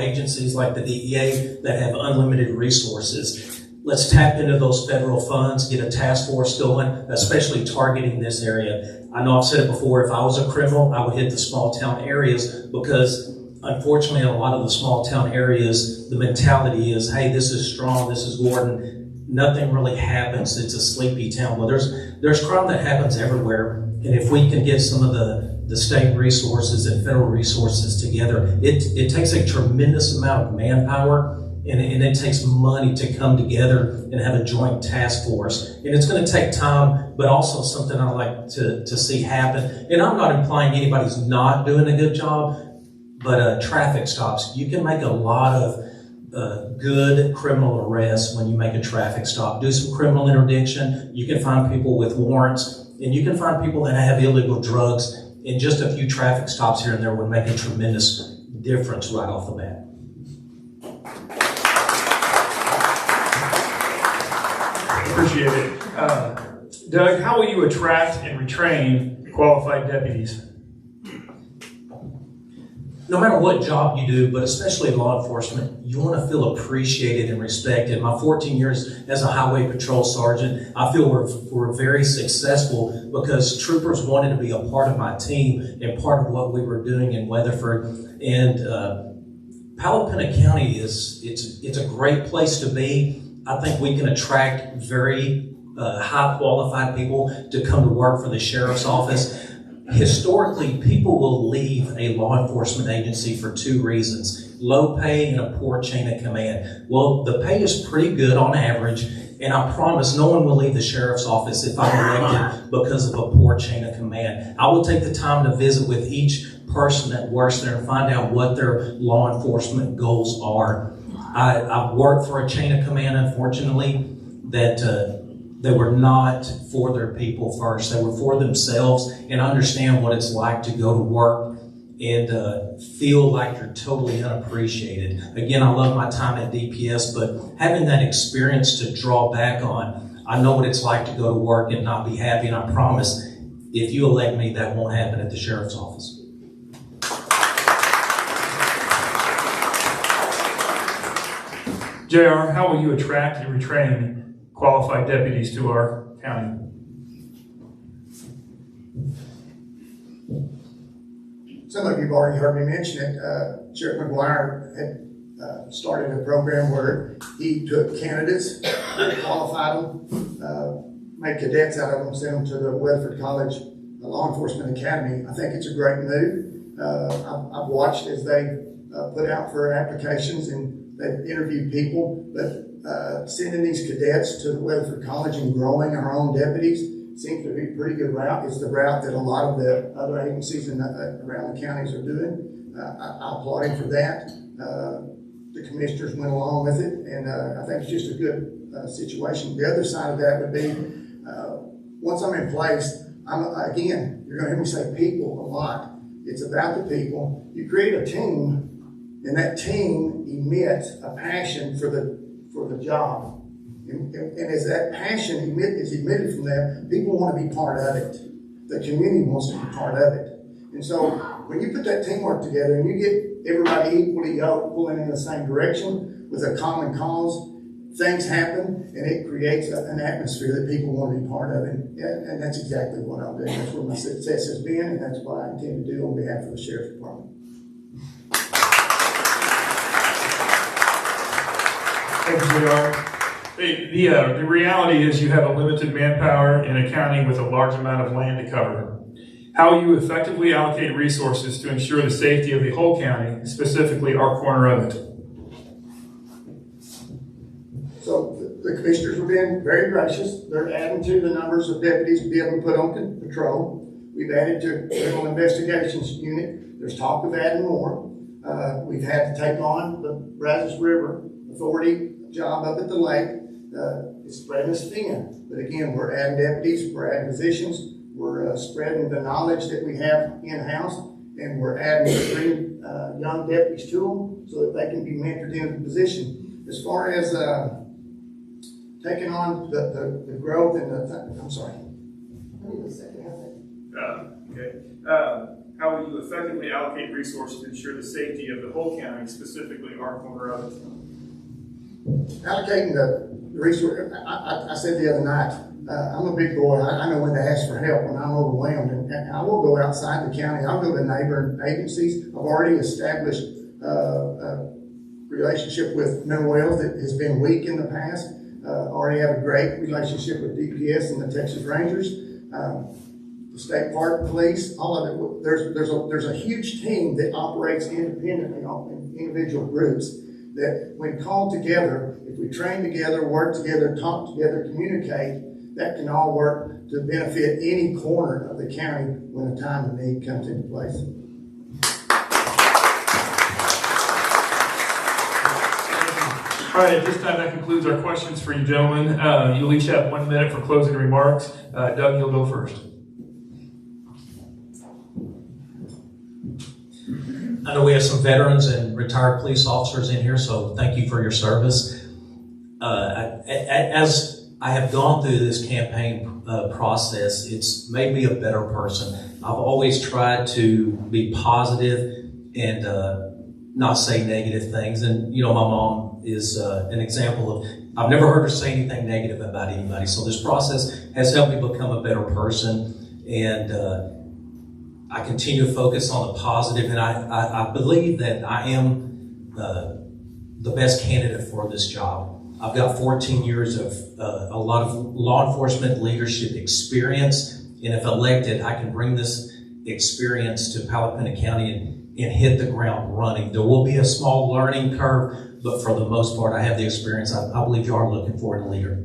agencies like the DEA that have unlimited resources. Let's tap into those federal funds, get a task force going, especially targeting this area. I know I've said it before, if I was a criminal, I would hit the small town areas, because unfortunately in a lot of the small town areas, the mentality is, hey, this is Strawn, this is Gordon, nothing really happens, it's a sleepy town. Well, there's crime that happens everywhere, and if we can get some of the state resources and federal resources together, it takes a tremendous amount of manpower, and it takes money to come together and have a joint task force. And it's going to take time, but also something I like to see happen. And I'm not implying anybody's not doing a good job, but traffic stops. You can make a lot of good criminal arrests when you make a traffic stop. Do some criminal interdiction. You can find people with warrants, and you can find people that have illegal drugs. And just a few traffic stops here and there would make a tremendous difference right off the bat. Appreciate it. Doug, how will you attract and retrain qualified deputies? No matter what job you do, but especially in law enforcement, you want to feel appreciated and respected. My 14 years as a highway patrol sergeant, I feel we're very successful because troopers wanted to be a part of my team and part of what we were doing in Weatherford. And Palo County it's a great place to be. I think we can attract very high qualified people to come to work for the sheriff's office. Historically, people will leave a law enforcement agency for two reasons. low pay and a poor chain of command. Well, the pay is pretty good on average, and I promise no one will leave the sheriff's office if I'm elected because of a poor chain of command. I will take the time to visit with each person that works there and find out what their law enforcement goals are. I've worked for a chain of command, unfortunately, that they were not for their people first. They were for themselves, and understand what it's like to go to work and feel like you're totally unappreciated. Again, I love my time at DPS, but having that experience to draw back on, I know what it's like to go to work and not be happy, and I promise if you elect me, that won't happen at the sheriff's office. JR, how will you attract and retrain qualified deputies to our county? Some of you have already heard me mention it. Sheriff McGuire had started a program where he took candidates, qualified them, made cadets out of them, sent them to the Weatherford College Law Enforcement Academy. I think it's a great move. I've watched as they put out for applications and they've interviewed people, but sending these cadets to the Weatherford College and growing our own deputies seems to be a pretty good route. It's the route that a lot of the other agencies around the counties are doing. I applaud him for that. The commissioners went along with it, and I think it's just a good situation. The other side of that would be, once I'm in place, again, you're going to hear me say people a lot. It's about the people. You create a team, and that team emits a passion for the job. And as that passion is emitted from them, people want to be part of it. The community wants to be part of it. And so when you put that teamwork together and you get everybody equally yoked, pulling in the same direction with a common cause, things happen, and it creates an atmosphere that people want to be part of. And that's exactly what I'll do. That's where my success has been, and that's what I intend to do on behalf of the Sheriff's Department. Thank you, JR. The reality is you have a limited manpower in a county with a large amount of land to cover. How will you effectively allocate resources to ensure the safety of the whole county, specifically our corner of it? So the commissioners have been very gracious. They're adding to the numbers of deputies to be able to put on patrol. We've added to the criminal investigations unit. There's talk of adding more. We've had to take on the Brazos River Authority job up at the lake. It's spreading us thin. But again, we're adding deputies, we're adding positions, we're spreading the knowledge that we have in-house, and we're adding 3 young deputies to them so that they can be mentored into the position. As far as taking on the growth and I'm sorry. Let me just Okay. How will you effectively allocate resources to ensure the safety of the whole county, specifically our corner of it? Allocating the resource, I said the other night, I'm a big boy. I know when to ask for help when I'm overwhelmed, and I will go outside the county. I'll go to neighboring agencies. I've already established a relationship with Mineral Wells that has been weak in the past. Already have a great relationship with DPS and the Texas Rangers, the State Park Police, all of it. There's a huge team that operates independently in individual groups that when called together, if we train together, work together, talk together, communicate, that can all work to benefit any corner of the county when a time of need comes into place. All right, at this time, that concludes our questions for you gentlemen. You'll each have 1 minute for closing remarks. Doug, you'll go first. I know we have some veterans and retired police officers in here, so thank you for your service. As I have gone through this campaign process, it's made me a better person. I've always tried to be positive and not say negative things. And, you know, my mom is an example of, I've never heard her say anything negative about anybody. So this process has helped me become a better person. And I continue to focus on the positive, and I believe that I am the best candidate for this job. I've got 14 years of a lot of law enforcement leadership experience, and if elected, I can bring this experience to Palo County and hit the ground running. There will be a small learning curve, but for the most part, I have the experience. I believe you are looking for a leader.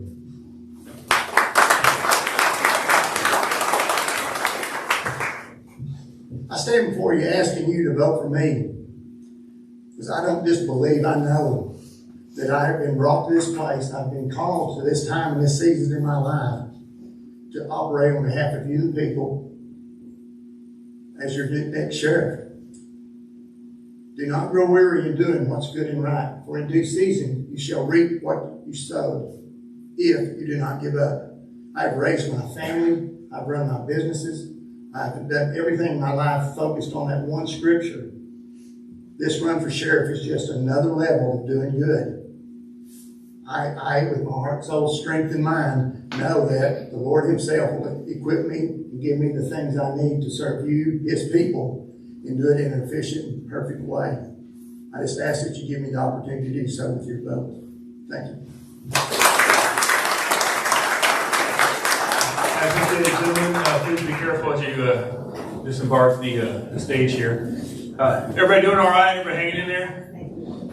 I stand before you asking you to vote for me, because I don't just believe, I know that I have been brought to this place. I've been called to this time and this season in my life to operate on behalf of you, the people, as your next sheriff. Do not grow weary in doing what's good and right, for in due season you shall reap what you sowed, if you do not give up. I've raised my family, I've run my businesses, I've done everything in my life focused on that one scripture. This run for sheriff is just another level of doing good. I, with my heart, soul, strength, and mind, know that the Lord himself will equip me and give me the things I need to serve you, his people, and do it in an efficient and perfect way. I just ask that you give me the opportunity to do so with your vote. Thank you. As I said, gentlemen, please be careful as you disembark the stage here. Everybody doing all right? Everybody hanging in there?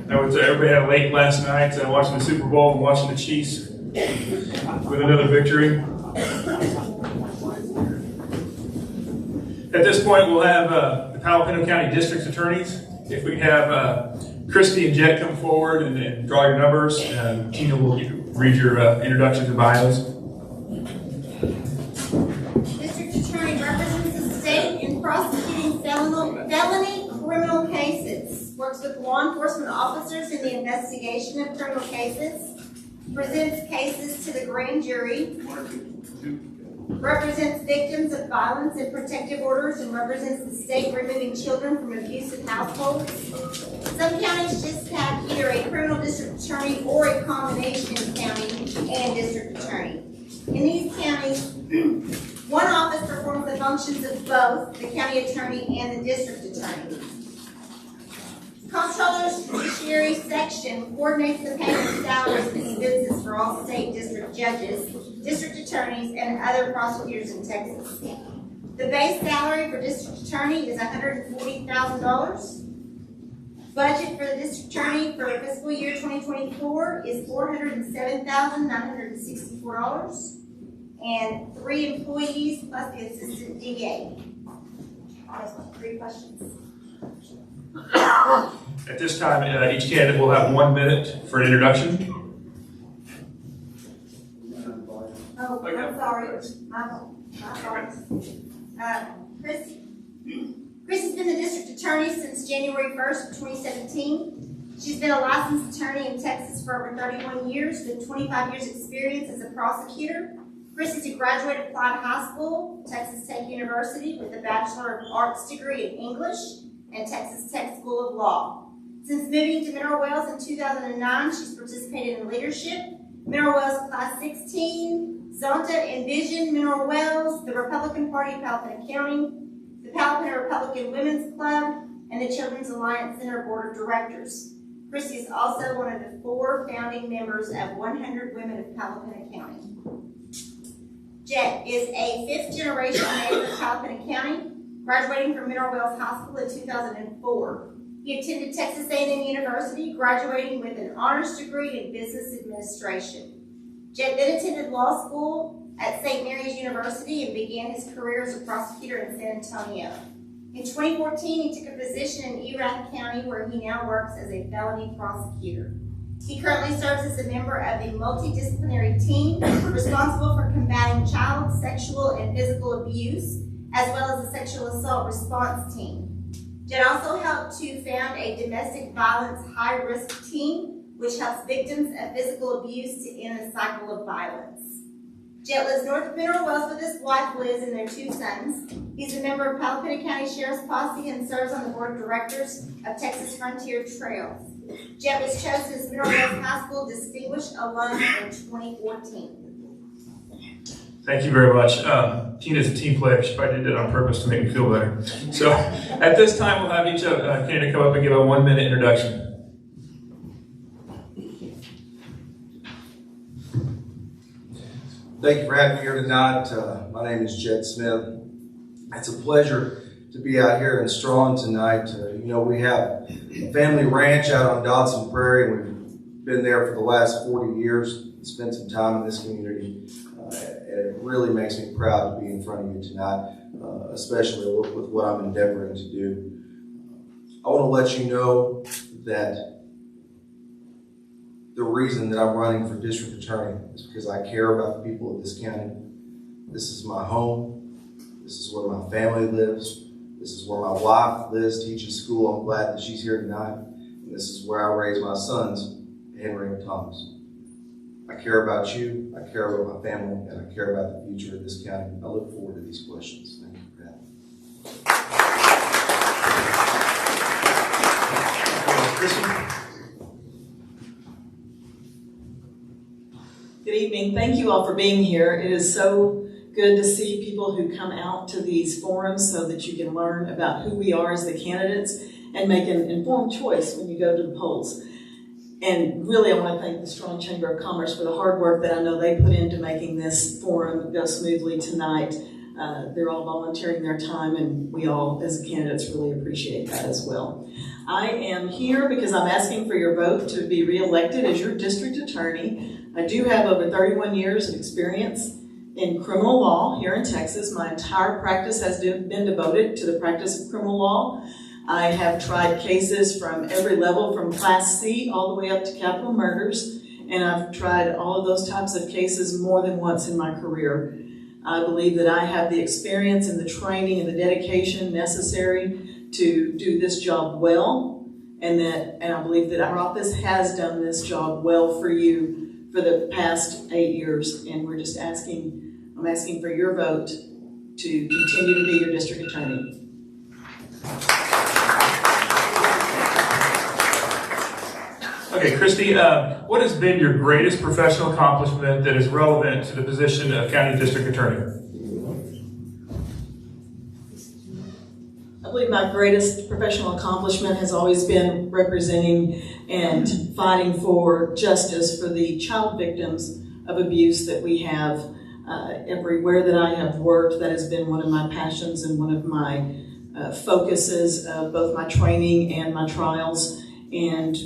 Everybody had a late last night watching the Super Bowl and watching the Chiefs with another victory. At this point, we'll have the Palo County District Attorneys. If we have Christy and Jet come forward and draw your numbers, Tina will read your introductions and bios. District Attorney represents the state in prosecuting felony criminal cases. Works with law enforcement officers in the investigation of criminal cases. Presents cases to the grand jury. Represents victims of violence and protective orders, and represents the state removing children from abusive households. Some counties just have either a criminal district attorney or a combination of county and district attorney. In these counties, one office performs the functions of both the county attorney and the district attorney. Comptroller's Judiciary Section coordinates the payment of salaries and expenses for all state district judges, district attorneys, and other prosecutors in Texas. The base salary for district attorney is $140,000. Budget for the district attorney for fiscal year 2024 is $407,964, and 3 employees plus the assistant DA. That's 3 questions. At this time, each candidate will have 1 minute for an introduction. Oh, I'm sorry. My fault. Chrissy's been the district attorney since January 1st of 2017. She's been a licensed attorney in Texas for over 31 years with 25 years experience as a prosecutor. Chrissy's a graduate of Palo High School, Texas Tech University, with a Bachelor of Arts degree in English and Texas Tech School of Law. Since moving to Mineral Wells in 2009, she's participated in leadership, Mineral Wells Class 16, Zonta Envision Mineral Wells, the Republican Party of Palo County, the Palo Republican Women's Club, and the Children's Alliance Center Board of Directors. Christy is also one of the 4 founding members of 100 Women of Palo County. Jet is a 5th generation native of Palo County, graduating from Mineral Wells High School in 2004. He attended Texas A&M University, graduating with an honors degree in business administration. Jet then attended law school at St. Mary's University and began his career as a prosecutor in San Antonio. In 2014, he took a position in Erath County, where he now works as a felony prosecutor. He currently serves as a member of the multidisciplinary team responsible for combating child sexual and physical abuse, as well as the sexual assault response team. Jet also helped to found a domestic violence high-risk team, which helps victims of physical abuse to end the cycle of violence. Jet lives north of Mineral Wells with his wife Liz and their 2 sons. He's a member of Palo County Sheriff's Posse and serves on the board of directors of Texas Frontier Trails. Jet was chosen as Mineral Wells High School Distinguished Alum in 2014. Thank you very much. Tina's a team player. She probably did it on purpose to make me feel better. So at this time, we'll have each candidate come up and give a 1 minute introduction. Thank you for having me here tonight. My name is Jed Smith. It's a pleasure to to be out here in Strawn tonight. We have a family ranch out on Dodson Prairie, and we've been there for the last 40 years, spent some time in this community. And it really makes me proud to be in front of you tonight, especially with what I'm endeavoring to do. I want to let you know that the reason that I'm running for district attorney is because I care about the people of this county. This is my home. This is where my family lives. This is where my wife lives, teaches school. I'm glad that she's here tonight. And this is where I raise my sons, Henry and Thomas. I care about you, I care about my family, and I care about the future of this county. I look forward to these questions. Thank you for having me. Good evening. Thank you all for being here. It is so good to see people who come out to these forums so that you can learn about who we are as the candidates and make an informed choice when you go to the polls. And really, I want to thank the Strawn Chamber of Commerce for the hard work that I know they put into making this forum go smoothly tonight. They're all volunteering their time, and we all, as candidates, really appreciate that as well. I am here because I'm asking for your vote to be reelected as your district attorney. I do have over 31 years of experience in criminal law here in Texas. My entire practice has been devoted to the practice of criminal law. I have tried cases from every level, from Class C all the way up to capital murders, and I've tried all of those types of cases more than once in my career. I believe that I have the experience and the training and the dedication necessary to do this job well, and I believe that our office has done this job well for you for the past 8 years, and I'm asking for your vote to continue to be your district attorney. Okay, Christy, what has been your greatest professional accomplishment that is relevant to the position of county district attorney? I believe my greatest professional accomplishment has always been representing and fighting for justice for the child victims of abuse that we have everywhere that I have worked. That has been one of my passions and one of my focuses of both my training and my trials. And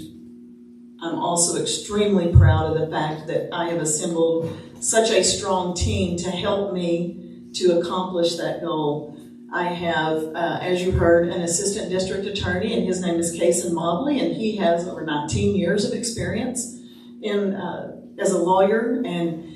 I'm also extremely proud of the fact that I have assembled such a strong team to help me to accomplish that goal. I have, as you heard, an assistant district attorney, and his name is Kason Mobley, and he has over 19 years of experience as a lawyer, and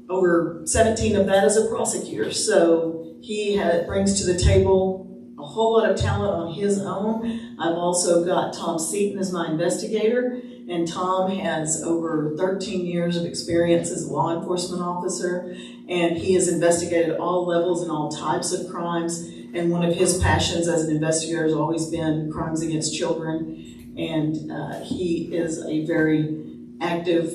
over 17 of that as a prosecutor. So he brings to the table a whole lot of talent on his own. I've also got Tom Seaton as my investigator, and Tom has over 13 years of experience as a law enforcement officer, and he has investigated all levels and all types of crimes, and one of his passions as an investigator has always been crimes against children, and he is a very active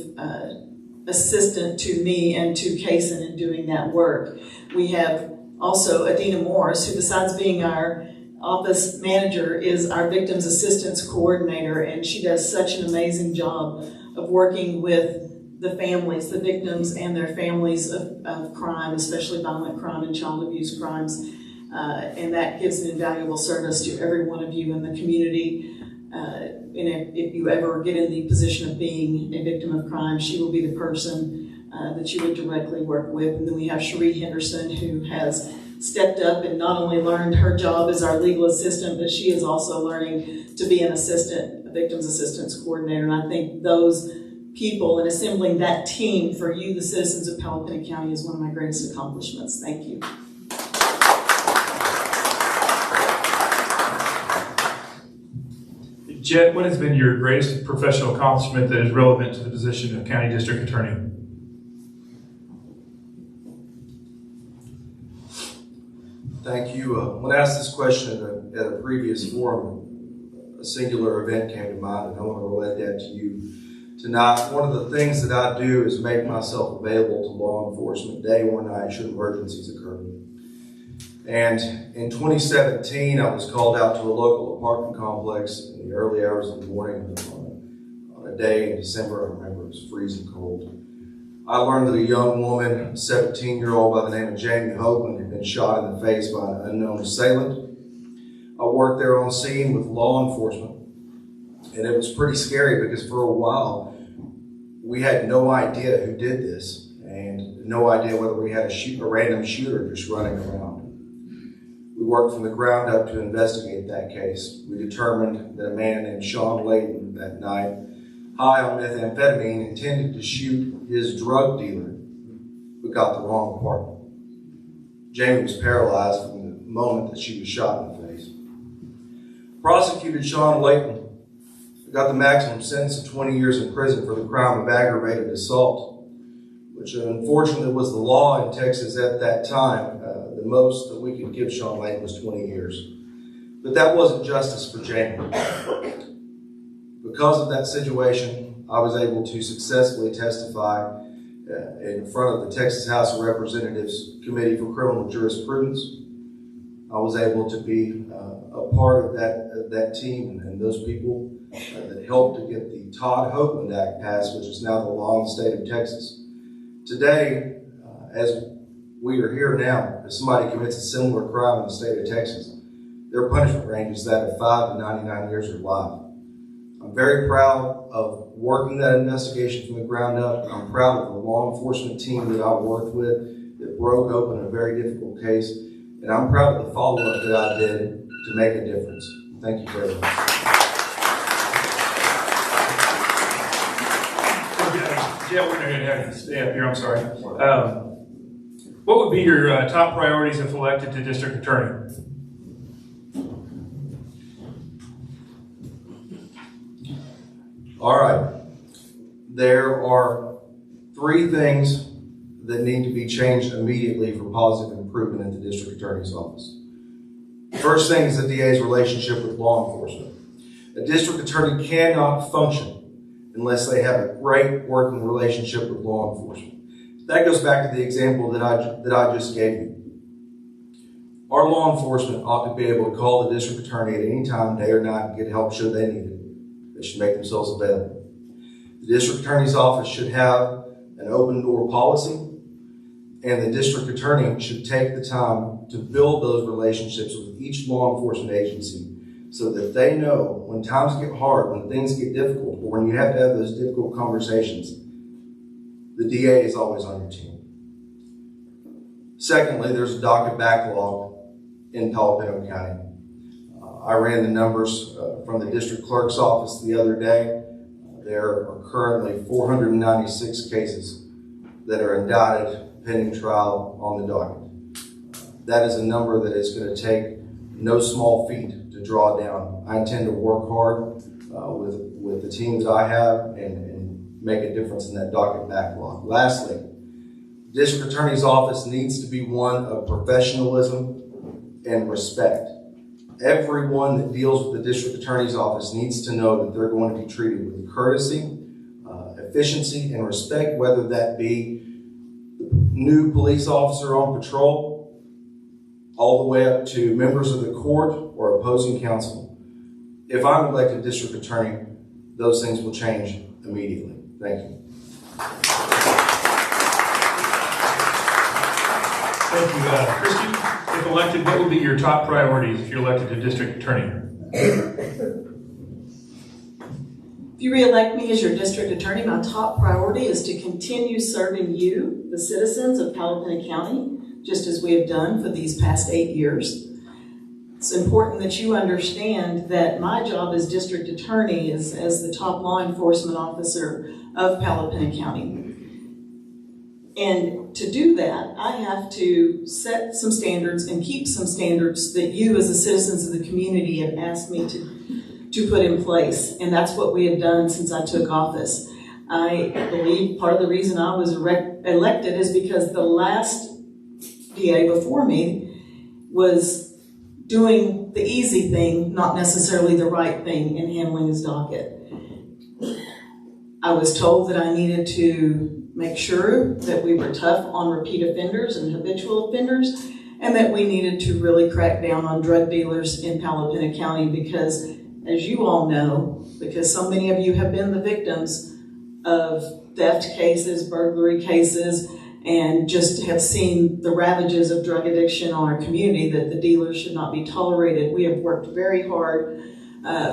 assistant to me and to Kason in doing that work. We have also Adina Morris, who besides being our office manager is our victims assistance coordinator, and she does such an amazing job of working with the families, the victims and their families of crime, especially violent crime and child abuse crimes. And that gives an invaluable service to every one of you in the community. And if you ever get in the position of being a victim of crime, she will be the person that you would directly work with. And then we have Cherie Henderson, who has stepped up and not only learned her job as our legal assistant, but she is also learning to be an assistant, a victims assistance coordinator. And I think those people and assembling that team for you, the citizens of Palo County, is one of my greatest accomplishments. Thank you. Jet, what has been your greatest professional accomplishment that is relevant to the position of county district attorney? Thank you. When asked this question at a previous forum, a singular event came to mind, and I want to relate that to you tonight. One of the things that I do is make myself available to law enforcement day or night should emergencies occur. And in 2017, I was called out to a local apartment complex in the early hours of the morning on a day in December. I remember it was freezing cold. I learned that a young woman, a 17-year-old by the name of Jamie Hoagland, had been shot in the face by an unknown assailant. I worked there on scene with law enforcement. And it was pretty scary because for a while, we had no idea who did this and no idea whether we had a random shooter just running around. We worked from the ground up to investigate that case. We determined that a man named Sean Layton that night, high on methamphetamine, intended to shoot his drug dealer, but got the wrong partner. Jamie was paralyzed from the moment that she was shot in the face. Prosecuted Sean Layton got the maximum sentence of 20 years in prison for the crime of aggravated assault, which unfortunately was the law in Texas at that time. The most that we could give Sean Layton was 20 years. But that wasn't justice for Jamie. Because of that situation, I was able to successfully testify in front of the Texas House of Representatives Committee for Criminal Jurisprudence. I was able to be a part of that team and those people that helped to get the Todd Hopeland Act passed, which is now the law in the state of Texas. Today, as we are here now, if somebody commits a similar crime in the state of Texas, their punishment range is that of 5 to 99 years or life. I'm very proud of working that investigation from the ground up. I'm proud of the law enforcement team that I worked with that broke open a very difficult case. And I'm proud of the follow-up that I did to make a difference. Thank you very much. Yeah, we're going to have you stay up here. I'm sorry. What would be your top priorities if elected to district attorney? All right. There are 3 things that need to be changed immediately for positive improvement in the district attorney's office. The first thing is the DA's relationship with law enforcement. A district attorney cannot function unless they have a great working relationship with law enforcement. That goes back to the example that I just gave you. Our law enforcement ought to be able to call the district attorney at any time, day or night, and get help should they need it. They should make themselves available. The district attorney's office should have an open door policy, and the district attorney should take the time to build those relationships with each law enforcement agency so that they know when times get hard, when things get difficult, or when you have to have those difficult conversations, the DA is always on your team. Secondly, there's a docket backlog in Palo County. I ran the numbers from the district clerk's office the other day. There are currently 496 cases that are indicted pending trial on the docket. That is a number that is going to take no small feat to draw down. I intend to work hard with the team that I have and make a difference in that docket backlog. Lastly, the district attorney's office needs to be one of professionalism and respect. Everyone that deals with the district attorney's office needs to know that they're going to be treated with courtesy, efficiency, and respect, whether that be the new police officer on patrol, all the way up to members of the court or opposing counsel. If I'm elected district attorney, those things will change immediately. Thank you. Thank you, Christy. If elected, what would be your top priorities if you're elected to district attorney? If you re-elect me as your district attorney, my top priority is to continue serving you, the citizens of Palo County, just as we have done for these past 8 years. It's important that you understand that my job as district attorney is as the top law enforcement officer of Palo County. And to do that, I have to set some standards and keep some standards that you as the citizens of the community have asked me to put in place. And that's what we have done since I took office. I believe part of the reason I was elected is because the last DA before me was doing the easy thing, not necessarily the right thing in handling his docket. I was told that I needed to make sure that we were tough on repeat offenders and habitual offenders, and that we needed to really crack down on drug dealers in Palo County because, as you all know, because so many of you have been the victims of theft cases, burglary cases, and just have seen the ravages of drug addiction on our community, that the dealers should not be tolerated. We have worked very hard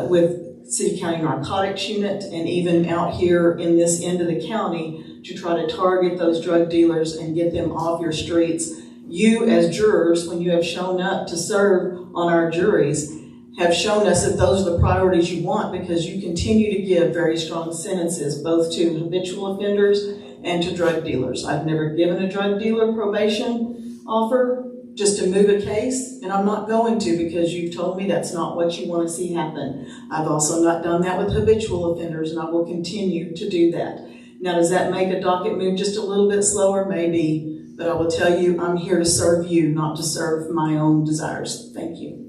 with City County Narcotics Unit and even out here in this end of the county to try to target those drug dealers and get them off your streets. You as jurors, when you have shown up to serve on our juries, have shown us that those are the priorities you want, because you continue to give very strong sentences both to habitual offenders and to drug dealers. I've never given a drug dealer probation offer just to move a case, and I'm not going to, because you've told me that's not what you want to see happen. I've also not done that with habitual offenders, and I will continue to do that. Now, does that make a docket move just a little bit slower? Maybe, but I will tell you, I'm here to serve you, not to serve my own desires. Thank you.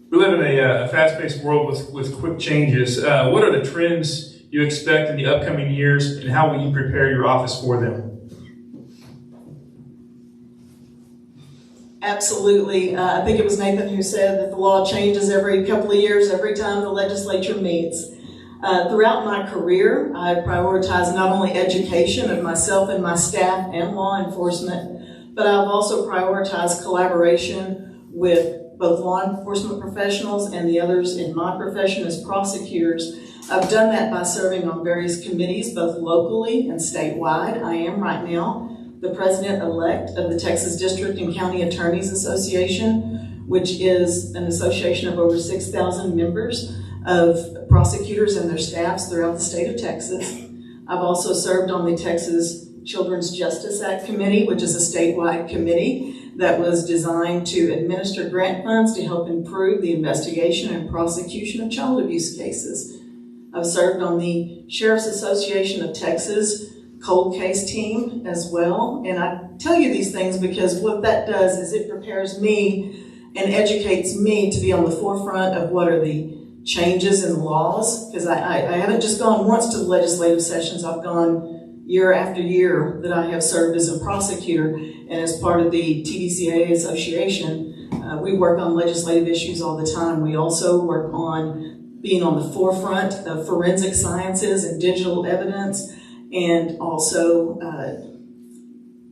We live in a fast-paced world with quick changes. What are the trends you expect in the upcoming years, and how will you prepare your office for them? Absolutely. I think it was Nathan who said that the law changes every couple of years, every time the legislature meets. Throughout my career, I prioritize not only education of myself and my staff and law enforcement, but I've also prioritized collaboration with both law enforcement professionals and the others in my profession as prosecutors. I've done that by serving on various committees, both locally and statewide. I am right now the president-elect of the Texas District and County Attorneys Association, which is an association of over 6,000 members of prosecutors and their staffs throughout the state of Texas. I've also served on the Texas Children's Justice Act Committee, which is a statewide committee that was designed to administer grant funds to help improve the investigation and prosecution of child abuse cases. I've served on the Sheriff's Association of Texas cold case team as well. And I tell you these things because what that does is it prepares me and educates me to be on the forefront of what are the changes in laws. Because I haven't just gone once to the legislative sessions, I've gone year after year that I have served as a prosecutor. And as part of the TDCA Association, we work on legislative issues all the time. We also work on being on the forefront of forensic sciences and digital evidence, and also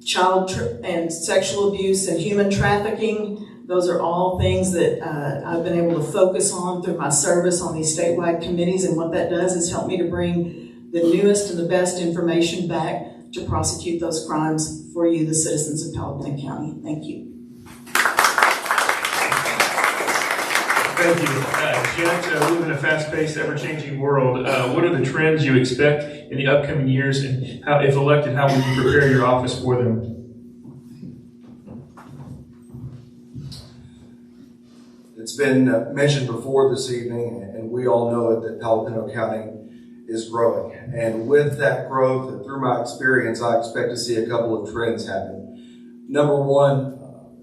child and sexual abuse and human trafficking. Those are all things that I've been able to focus on through my service on these statewide committees, and what that does is help me to bring the newest and the best information back to prosecute those crimes for you, the citizens of Palo County. Thank you. Thank you. Janet, we live in a fast-paced, ever-changing world. What are the trends you expect in the upcoming years, and how, if elected, how will you prepare your office for them? It's been mentioned before this evening, and we all know it, that Palo County is growing. And with that growth, and through my experience, I expect to see a couple of trends happen. Number one,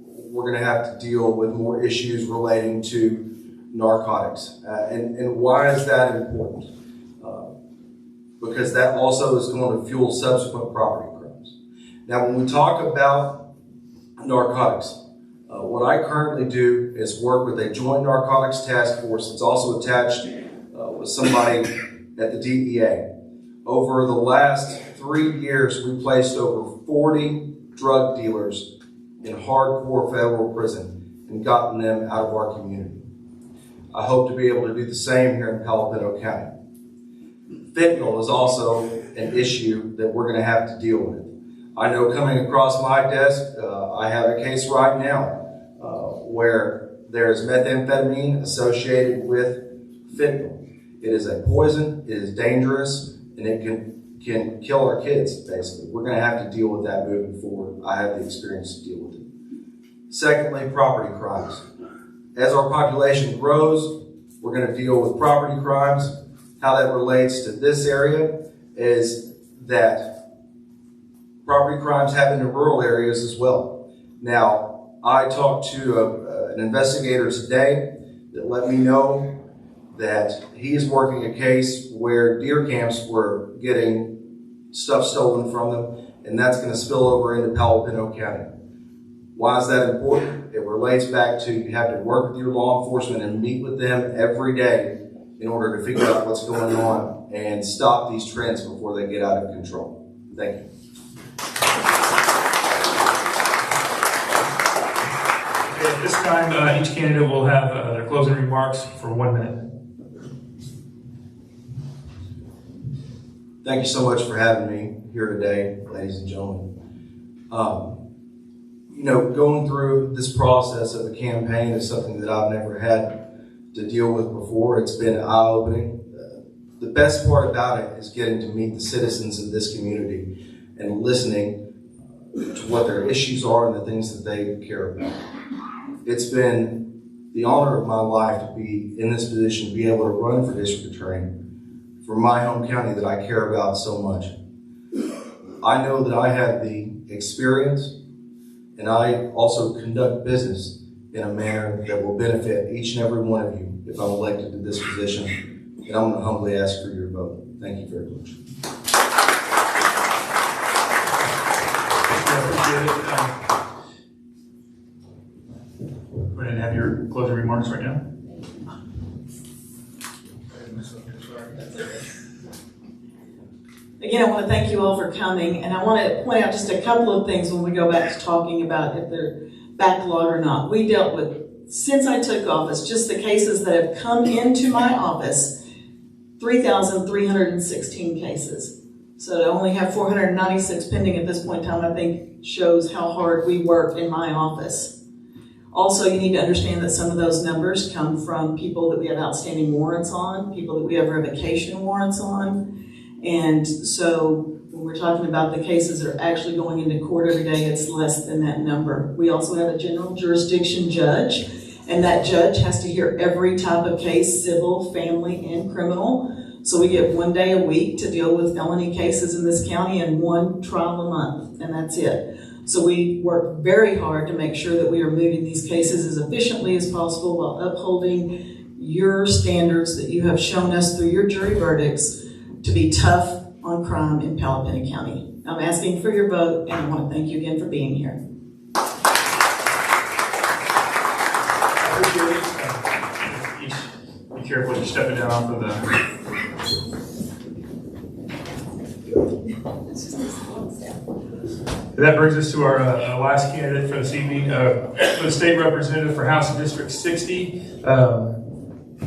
we're going to have to deal with more issues relating to narcotics. And why is that important? Because that also is going to fuel subsequent property crimes. Now, when we talk about narcotics, what I currently do is work with a joint narcotics task force that's also attached with somebody at the DEA. Over the last 3 years, we placed over 40 drug dealers in hardcore federal prison and gotten them out of our community. I hope to be able to do the same here in Palo County. Fentanyl is also an issue that we're going to have to deal with. I know coming across my desk, I have a case right now where there's methamphetamine associated with fentanyl. It is a poison, it is dangerous, and it can kill our kids, basically. We're going to have to deal with that moving forward. I have the experience to deal with it. Secondly, property crimes. As our population grows, we're going to deal with property crimes. How that relates to this area is that property crimes happen in rural areas as well. Now, I talked to an investigator today that let me know that he is working a case where deer camps were getting stuff stolen from them, and that's going to spill over into Palo County. Why is that important? It relates back to you have to work with your law enforcement and meet with them every day in order to figure out what's going on and stop these trends before they get out of control. Thank you. Okay, at this time, each candidate will have their closing remarks for 1 minute. Thank you so much for having me here today, ladies and gentlemen. Going through this process of the campaign is something that I've never had to deal with before. It's been eye-opening. The best part about it is getting to meet the citizens of this community and listening to what their issues are and the things that they care about. It's been the honor of my life to be in this position, to be able to run for district attorney for my home county that I care about so much. I know that I have the experience, and I also conduct business in a manner that will benefit each and every one of you if I'm elected to this position. And I'm going to humbly ask for your vote. Thank you very much. Go ahead and have your closing remarks right now. Again, I want to thank you all for coming, and I want to point out just a couple of things when we go back to talking about if they're backlogged or not. We dealt with, since I took office, just the cases that have come into my office, 3,316 cases. So to only have 496 pending at this point in time, I think shows how hard we work in my office. Also, you need to understand that some of those numbers come from people that we have outstanding warrants on, people that we have revocation warrants on. And so when we're talking about the cases that are actually going into court every day, it's less than that number. We also have a general jurisdiction judge, and that judge has to hear every type of case, civil, family, and criminal. So we get 1 day a week to deal with felony cases in this county and 1 trial a month, and that's it. So we work very hard to make sure that we are moving these cases as efficiently as possible while upholding your standards that you have shown us through your jury verdicts to be tough on crime in Palo County. I'm asking for your vote, and I want to thank you again for being here. I appreciate it. Be careful, you're stepping down off of the... And that brings us to our last candidate for this evening, for the state representative for House District 60.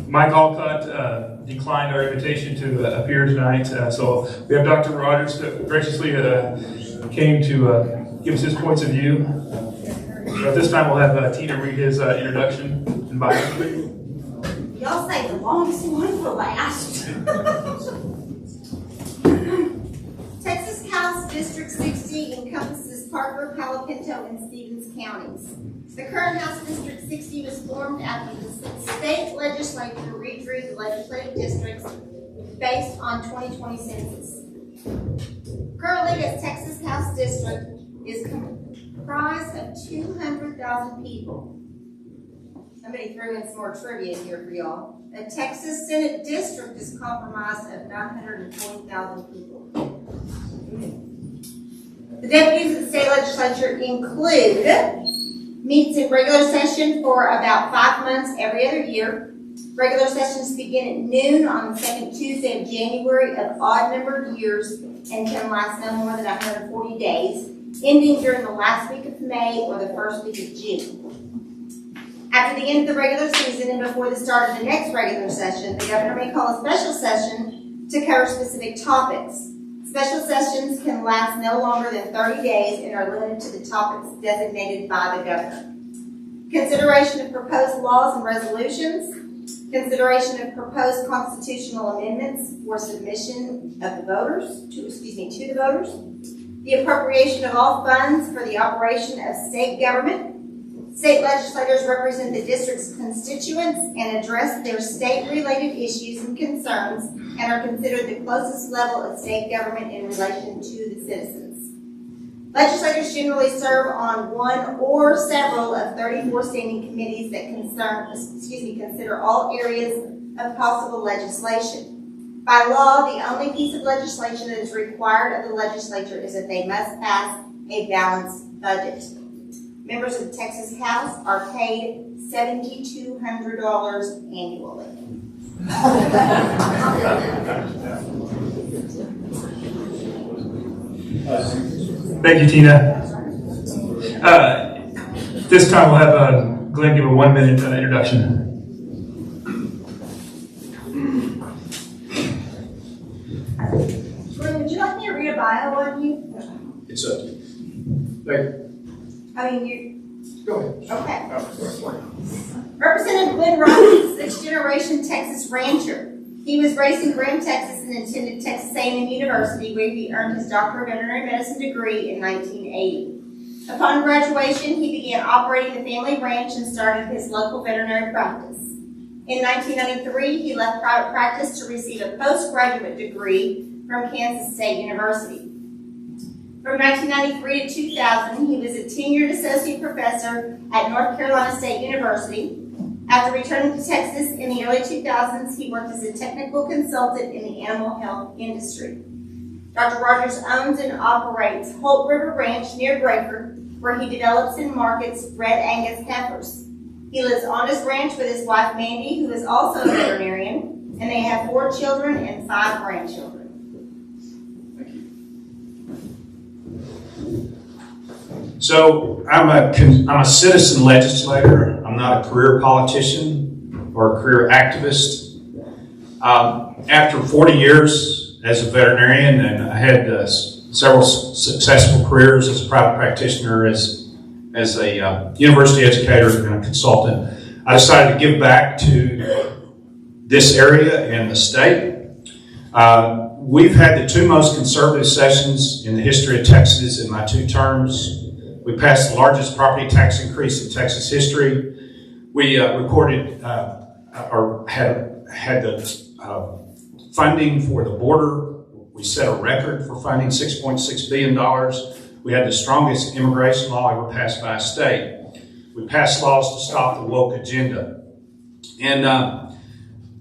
Mike Alcott declined our invitation to appear tonight, so we have Dr. Rogers that graciously came to give us his points of view. So at this time, we'll have Tina read his introduction and bio. Y'all say the longest one for last. Texas House District 60 encompasses Parker, Palo Pinto, and Stevens counties. The current House District 60 was formed after the state legislature redrew the legislative districts based on 2020 census. Currently, the Texas House District is comprised of 200,000 people. Somebody threw in some more trivia here for y'all. The Texas Senate District is comprised of 940,000 people. The deputies of the state legislature include meets in regular session for about 5 months every other year. Regular sessions begin at noon on the second Tuesday of January of odd-numbered years and can last no more than 140 days, ending during the last week of May or the first week of June. After the end of the regular season and before the start of the next regular session, the governor may call a special session to cover specific topics. Special sessions can last no longer than 30 days and are limited to the topics designated by the governor. Consideration of proposed laws and resolutions. Consideration of proposed constitutional amendments for submission of the voters, to the voters. The appropriation of all funds for the operation of state government. State legislators represent the district's constituents and address their state-related issues and concerns and are considered the closest level of state government in relation to the citizens. Legislators generally serve on one or several of 34 standing committees that consider all areas of possible legislation. By law, the only piece of legislation that is required of the legislature is that they must pass a balanced budget. Members of the Texas House are paid $7,200 annually. Thank you, Tina. This time we'll have Glenn give a 1-minute introduction. Glenn, would you like me to read a bio on you? It's up to you. Thank you. I mean, you. Go ahead. Okay. Representative Glenn Robbins, 6th generation Texas rancher. He was raised in Graham, Texas, and attended Texas A&M University, where he earned his Doctor of Veterinary Medicine degree in 1980. Upon graduation, he began operating the family ranch and started his local veterinary practice. In 1993, he left private practice to receive a postgraduate degree from Kansas State University. From 1993 to 2000, he was a tenured associate professor at North Carolina State University. After returning to Texas in the early 2000s, he worked as a technical consultant in the animal health industry. Dr. Rogers owns and operates Holt River Ranch near Brayford, where he develops and markets red Angus heifers. He lives on his ranch with his wife Mandy, who is also a veterinarian, and they have 4 children and 5 grandchildren. So I'm a citizen legislator. I'm not a career politician or a career activist. After 40 years as a veterinarian, and I had several successful careers as a private practitioner, as a university educator and a consultant, I decided to give back to this area and the state. We've had the 2 most conservative sessions in the history of Texas in my 2 terms. We passed the largest property tax increase in Texas history. We recorded or had the funding for the border. We set a record for funding, $6.6 billion. We had the strongest immigration law ever passed by a state. We passed laws to stop the woke agenda. And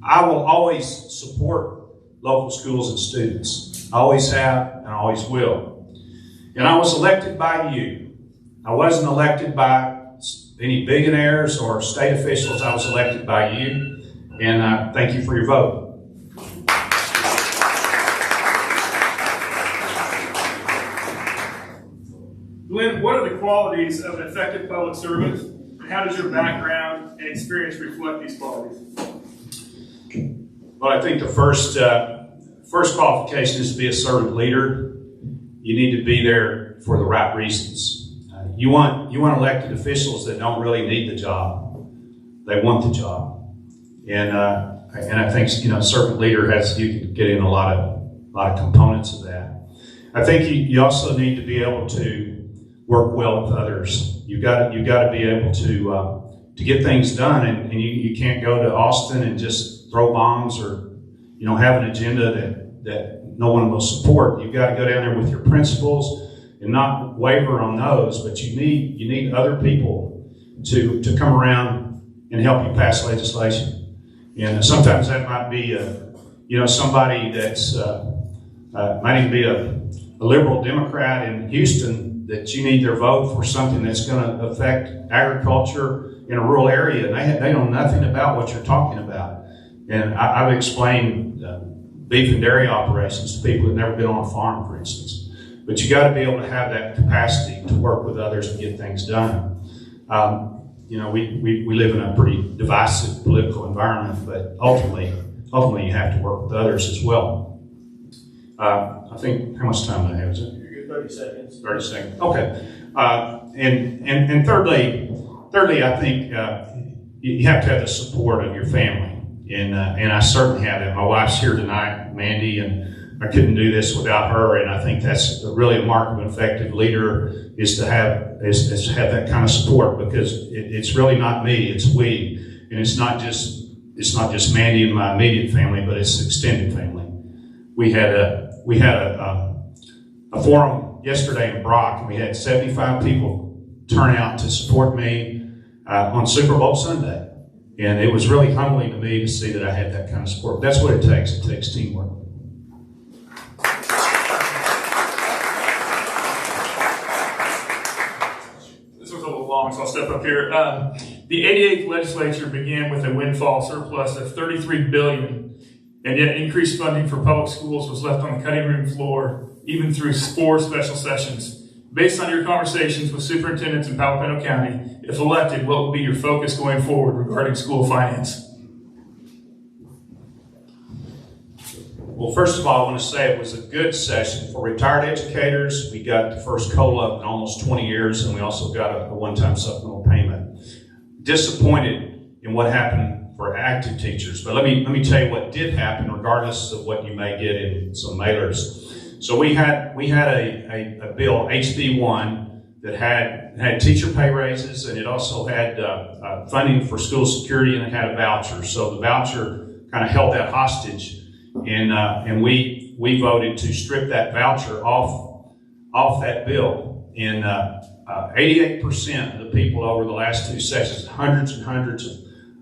I will always support local schools and students. I always have and I always will. And I was elected by you. I wasn't elected by any billionaires or state officials. I was elected by you, and thank you for your vote. Glenn, what are the qualities of an effective public servant, and how does your background and experience reflect these qualities? Well, I think the first qualification is to be a servant leader. You need to be there for the right reasons. You want elected officials that don't really need the job. They want the job. And I think, servant leader you can get in a lot of components of that. I think you also need to be able to work well with others. You got to be able to get things done, and you can't go to Austin and just throw bombs or have an agenda that no one will support. You've got to go down there with your principles and not waver on those, but you need other people to come around and help you pass legislation. And sometimes that might be somebody that's might even be a liberal Democrat in Houston, that you need their vote for something that's going to affect agriculture in a rural area, and they know nothing about what you're talking about. And I've explained beef and dairy operations to people who've never been on a farm, for instance. But you got to be able to have that capacity to work with others and get things done. We live in a pretty divisive political environment, but ultimately you have to work with others as well. I think, how much time do I have? Is it? You're good, 30 seconds. 30 seconds. Okay. And thirdly, I think you have to have the support of your family, and I certainly have that. My wife's here tonight, Mandy, and I couldn't do this without her, and I think that's really a mark of an effective leader is to have that kind of support, because it's really not me, it's we, and it's not just Mandy and my immediate family, but it's extended family. We had a forum yesterday in Brock, and we had 75 people turn out to support me on Super Bowl Sunday, and it was really humbling to me to see that I had that kind of support. That's what it takes. It takes teamwork. so I'll step up here. The 88th legislature began with a windfall surplus of $33 billion, and yet increased funding for public schools was left on the cutting room floor, even through 4 special sessions. Based on your conversations with superintendents in Palo Pinto County, if elected, what will be your focus going forward regarding school finance? Well, first of all, I want to say it was a good session for retired educators. We got the first COLA in almost 20 years, and we also got a one-time supplemental payment. Disappointed in what happened for active teachers, but let me tell you what did happen, regardless of what you may get in some mailers. So we had a bill, HB1, that had teacher pay raises, and it also had funding for school security, and it had a voucher. So the voucher kind of held that hostage. And we voted to strip that voucher off that bill. And 88% of the people over the last 2 sessions, hundreds and hundreds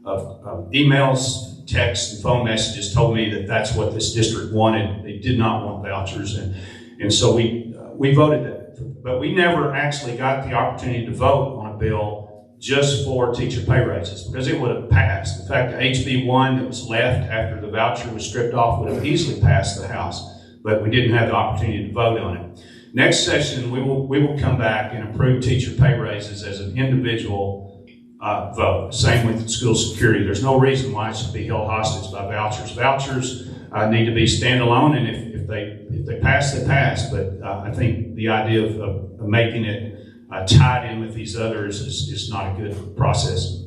of emails, texts, and phone messages told me that that's what this district wanted. They did not want vouchers, and so we voted that. But we never actually got the opportunity to vote on a bill just for teacher pay raises, because it would have passed. In fact, the HB1 that was left after the voucher was stripped off would have easily passed the House, but we didn't have the opportunity to vote on it. Next session, we will come back and approve teacher pay raises as an individual vote. Same with school security. There's no reason why it should be held hostage by vouchers. Vouchers need to be standalone, and if they pass, they pass. But I think the idea of making it tied in with these others is not a good process.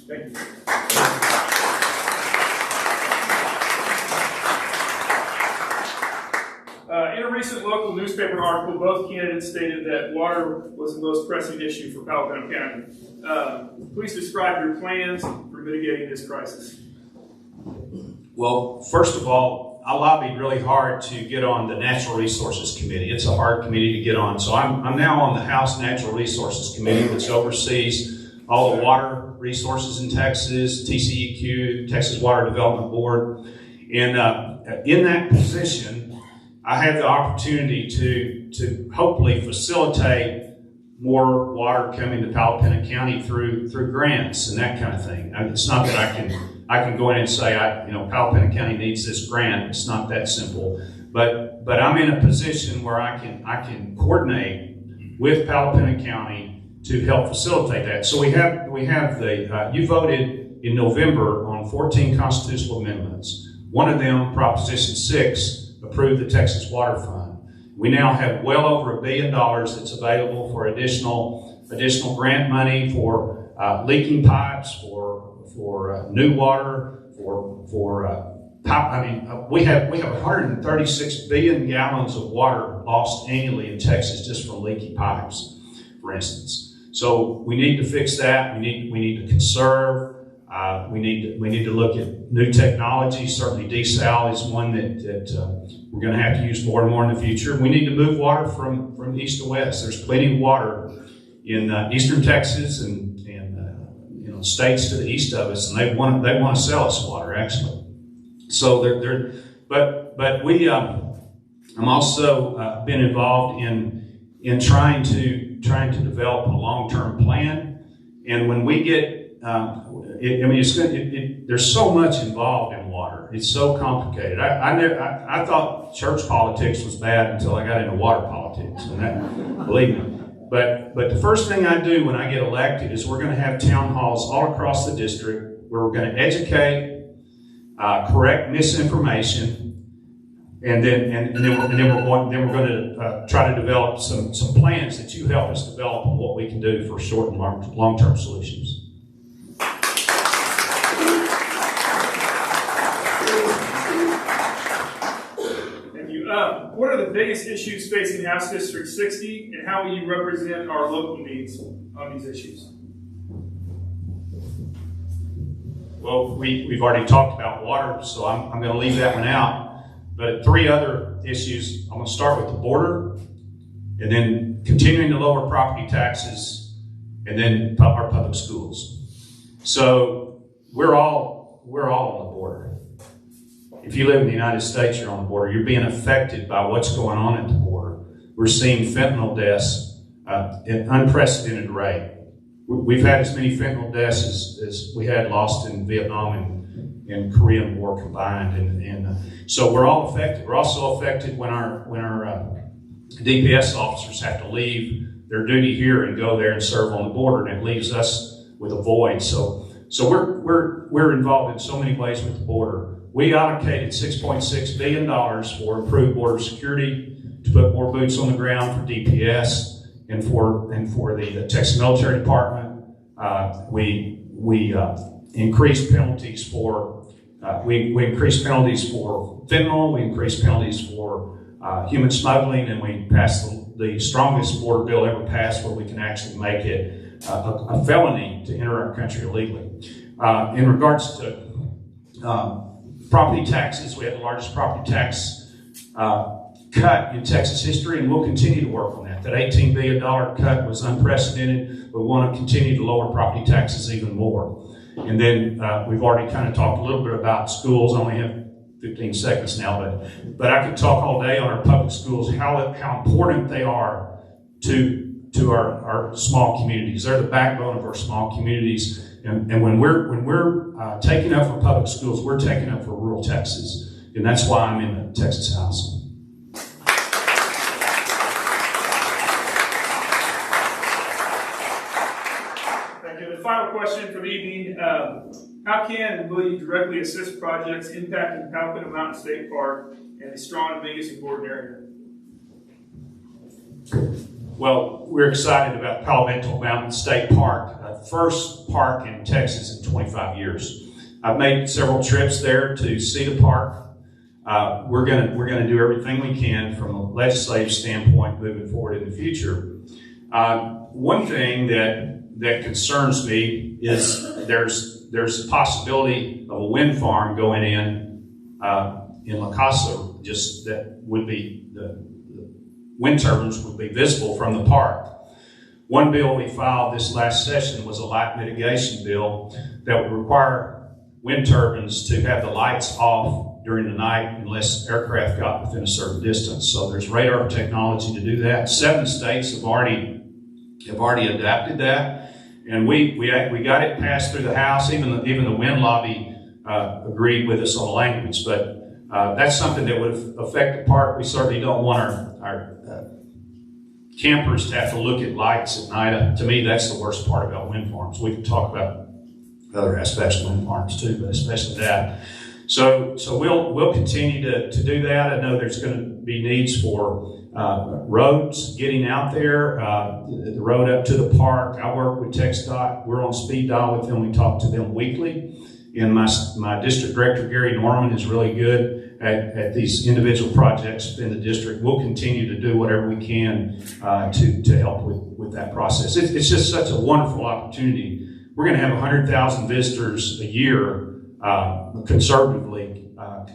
Thank you. In a recent local newspaper article, both candidates stated that water was the most pressing issue for Palo Pinto County. Please describe your plans for mitigating this crisis. Well, first of all, I lobbied really hard to get on the Natural Resources Committee. It's a hard committee to get on. So I'm now on the House Natural Resources Committee, which oversees all the water resources in Texas, TCEQ, Texas Water Development Board. And in that position, I have the opportunity to hopefully facilitate more water coming to Palo Pinto County through grants and that kind of thing. It's not that I can go in and say, Palo Pinto County needs this grant. It's not that simple. But I'm in a position where I can coordinate with Palo Pinto County to help facilitate that. So we have the you voted in November on 14 constitutional amendments. One of them, Proposition 6, approved the Texas Water Fund. We now have well over $1 billion that's available for additional grant money for leaking pipes, for new water, we have 136 billion gallons of water lost annually in Texas just from leaky pipes, for instance. So we need to fix that. We need to conserve. We need to look at new technology. Certainly desal is one that we're going to have to use more and more in the future. We need to move water from east to west. There's plenty of water in eastern Texas and states to the east of us, and they want to sell us water actually. So I'm also been involved in trying to develop a long-term plan. And when we get there's so much involved in water. It's so complicated. I thought church politics was bad until I got into water politics, and that, believe me. But the first thing I do when I get elected is we're going to have town halls all across the district where we're going to educate, correct misinformation, and then we're going to try to develop some plans that you help us develop on what we can do for short and long-term solutions. What are the biggest issues facing House District 60, and how will you represent our local needs on these issues? Well, we've already talked about water, so I'm going to leave that one out. But 3 other issues. I'm going to start with the border, and then continuing to lower property taxes, and then our public schools. So we're all on the border. If you live in the United States, you're on the border. You're being affected by what's going on at the border. We're seeing fentanyl deaths at an unprecedented rate. we've had as many fentanyl deaths as we had lost in Vietnam and Korean War combined, and so we're all affected. We're also affected when our DPS officers have to leave their duty here and go there and serve on the border, and it leaves us with a void. So we're involved in so many ways with the border. We allocated $6.6 billion for improved border security, to put more boots on the ground for DPS and for the Texas Military Department. We increased penalties for we increased penalties for fentanyl. We increased penalties for human smuggling, and we passed the strongest border bill ever passed, where we can actually make it a felony to enter our country illegally. In regards to property taxes, we have the largest property tax cut in Texas history, and we'll continue to work on that. That $18 billion cut was unprecedented. We want to continue to lower property taxes even more. And then we've already kind of talked a little bit about schools. I only have 15 seconds now, but I could talk all day on our public schools, how important they are to our small communities. They're the backbone of our small communities. And when we're taking up for public schools, we're taking up for rural Texas. And that's why I'm in the Texas House. Thank you. The final question for the evening, how can and will you directly assist projects impacting Palo Mountain State Park and the Strong, Vegas, and Gordon area? Well, we're excited about Palo Mountain State Park, first park in Texas in 25 years. I've made several trips there to see the park. We're gonna do everything we can from a legislative standpoint moving forward in the future. One thing that concerns me is there's a possibility of a wind farm going in La Casa, just that would be the wind turbines would be visible from the park. One bill we filed this last session was a light mitigation bill that would require wind turbines to have the lights off during the night unless aircraft got within a certain distance. So there's radar technology to do that. 7 states have already adapted that, and we got it passed through the House. Even the wind lobby agreed with us on the language, but that's something that would affect the park. We certainly don't want our campers to have to look at lights at night. To me, that's the worst part about wind farms. We can talk about other aspects of wind farms too, but especially that. So we'll continue to do that. I know there's going to be needs for roads getting out there, the road up to the park. I work with TxDOT. We're on speed dial with them. We talk to them weekly. And my district director, Gary Norman, is really good at these individual projects in the district. We'll continue to do whatever we can to help with that process. It's just such a wonderful opportunity. We're going to have 100,000 visitors a year, conservatively,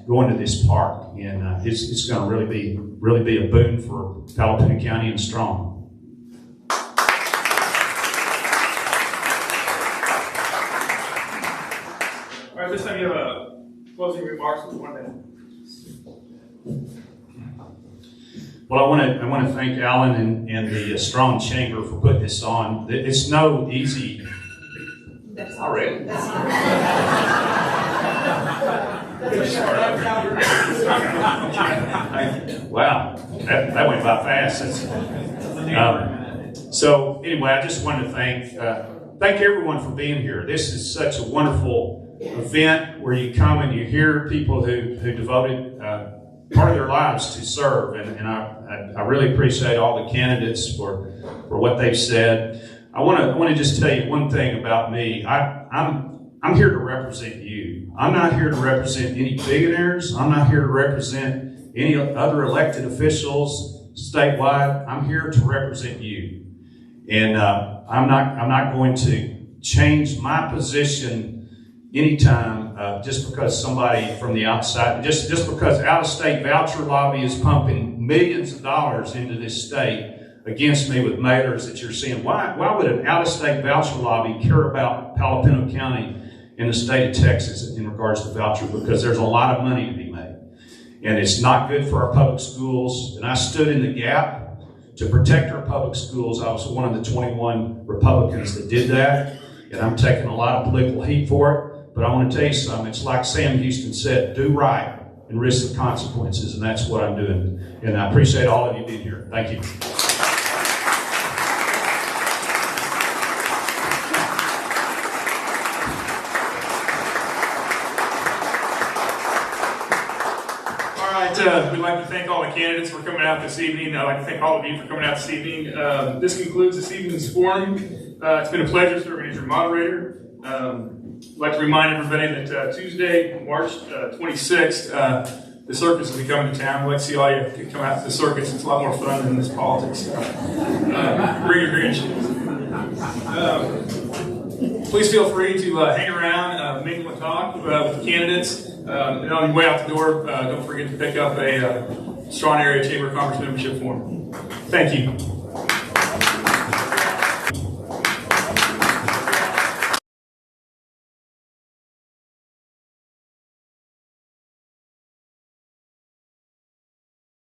going to this park, and it's going to really be a boon for Palo County and Strong. All right, this time you have a closing remarks with 1 minute. Well, I want to thank Alan and the Strong Chamber for putting this on. It's no easy. That's all right. Wow, that went by fast. So anyway, I just wanted to thank everyone for being here. This is such a wonderful event where you come and you hear people who devoted part of their lives to serve, and I really appreciate all the candidates for what they've said. I want to just tell you one thing about me. I'm here to represent you. I'm not here to represent any billionaires. I'm not here to represent any other elected officials statewide. I'm here to represent you, and I'm not going to change my position anytime just because somebody from the outside, just because out-of-state voucher lobby is pumping millions of dollars into this state against me with mailers that you're seeing. Why would an out-of-state voucher lobby care about Palo County in the state of Texas in regards to vouchers? Because there's a lot of money to be made, and it's not good for our public schools. And I stood in the gap to protect our public schools. I was one of the 21 Republicans that did that, and I'm taking a lot of political heat for it. But I want to tell you something. It's like Sam Houston said, do right and risk the consequences, and that's what I'm doing. And I appreciate all of you being here. Thank you. We'd like to thank all the candidates for coming out this evening. I'd like to thank all of you for coming out this evening. This concludes this evening's forum. It's been a pleasure serving as your moderator. I'd like to remind everybody that Tuesday, March 26th, the circus will be coming to town. We'd like to see all you come out to the circus. It's a lot more fun than this politics. Bring your grandchildren. Please feel free to hang around, mingle and talk with the candidates. And on your way out the door, don't forget to pick up a Strawn Area Chamber of Commerce membership form. Thank you.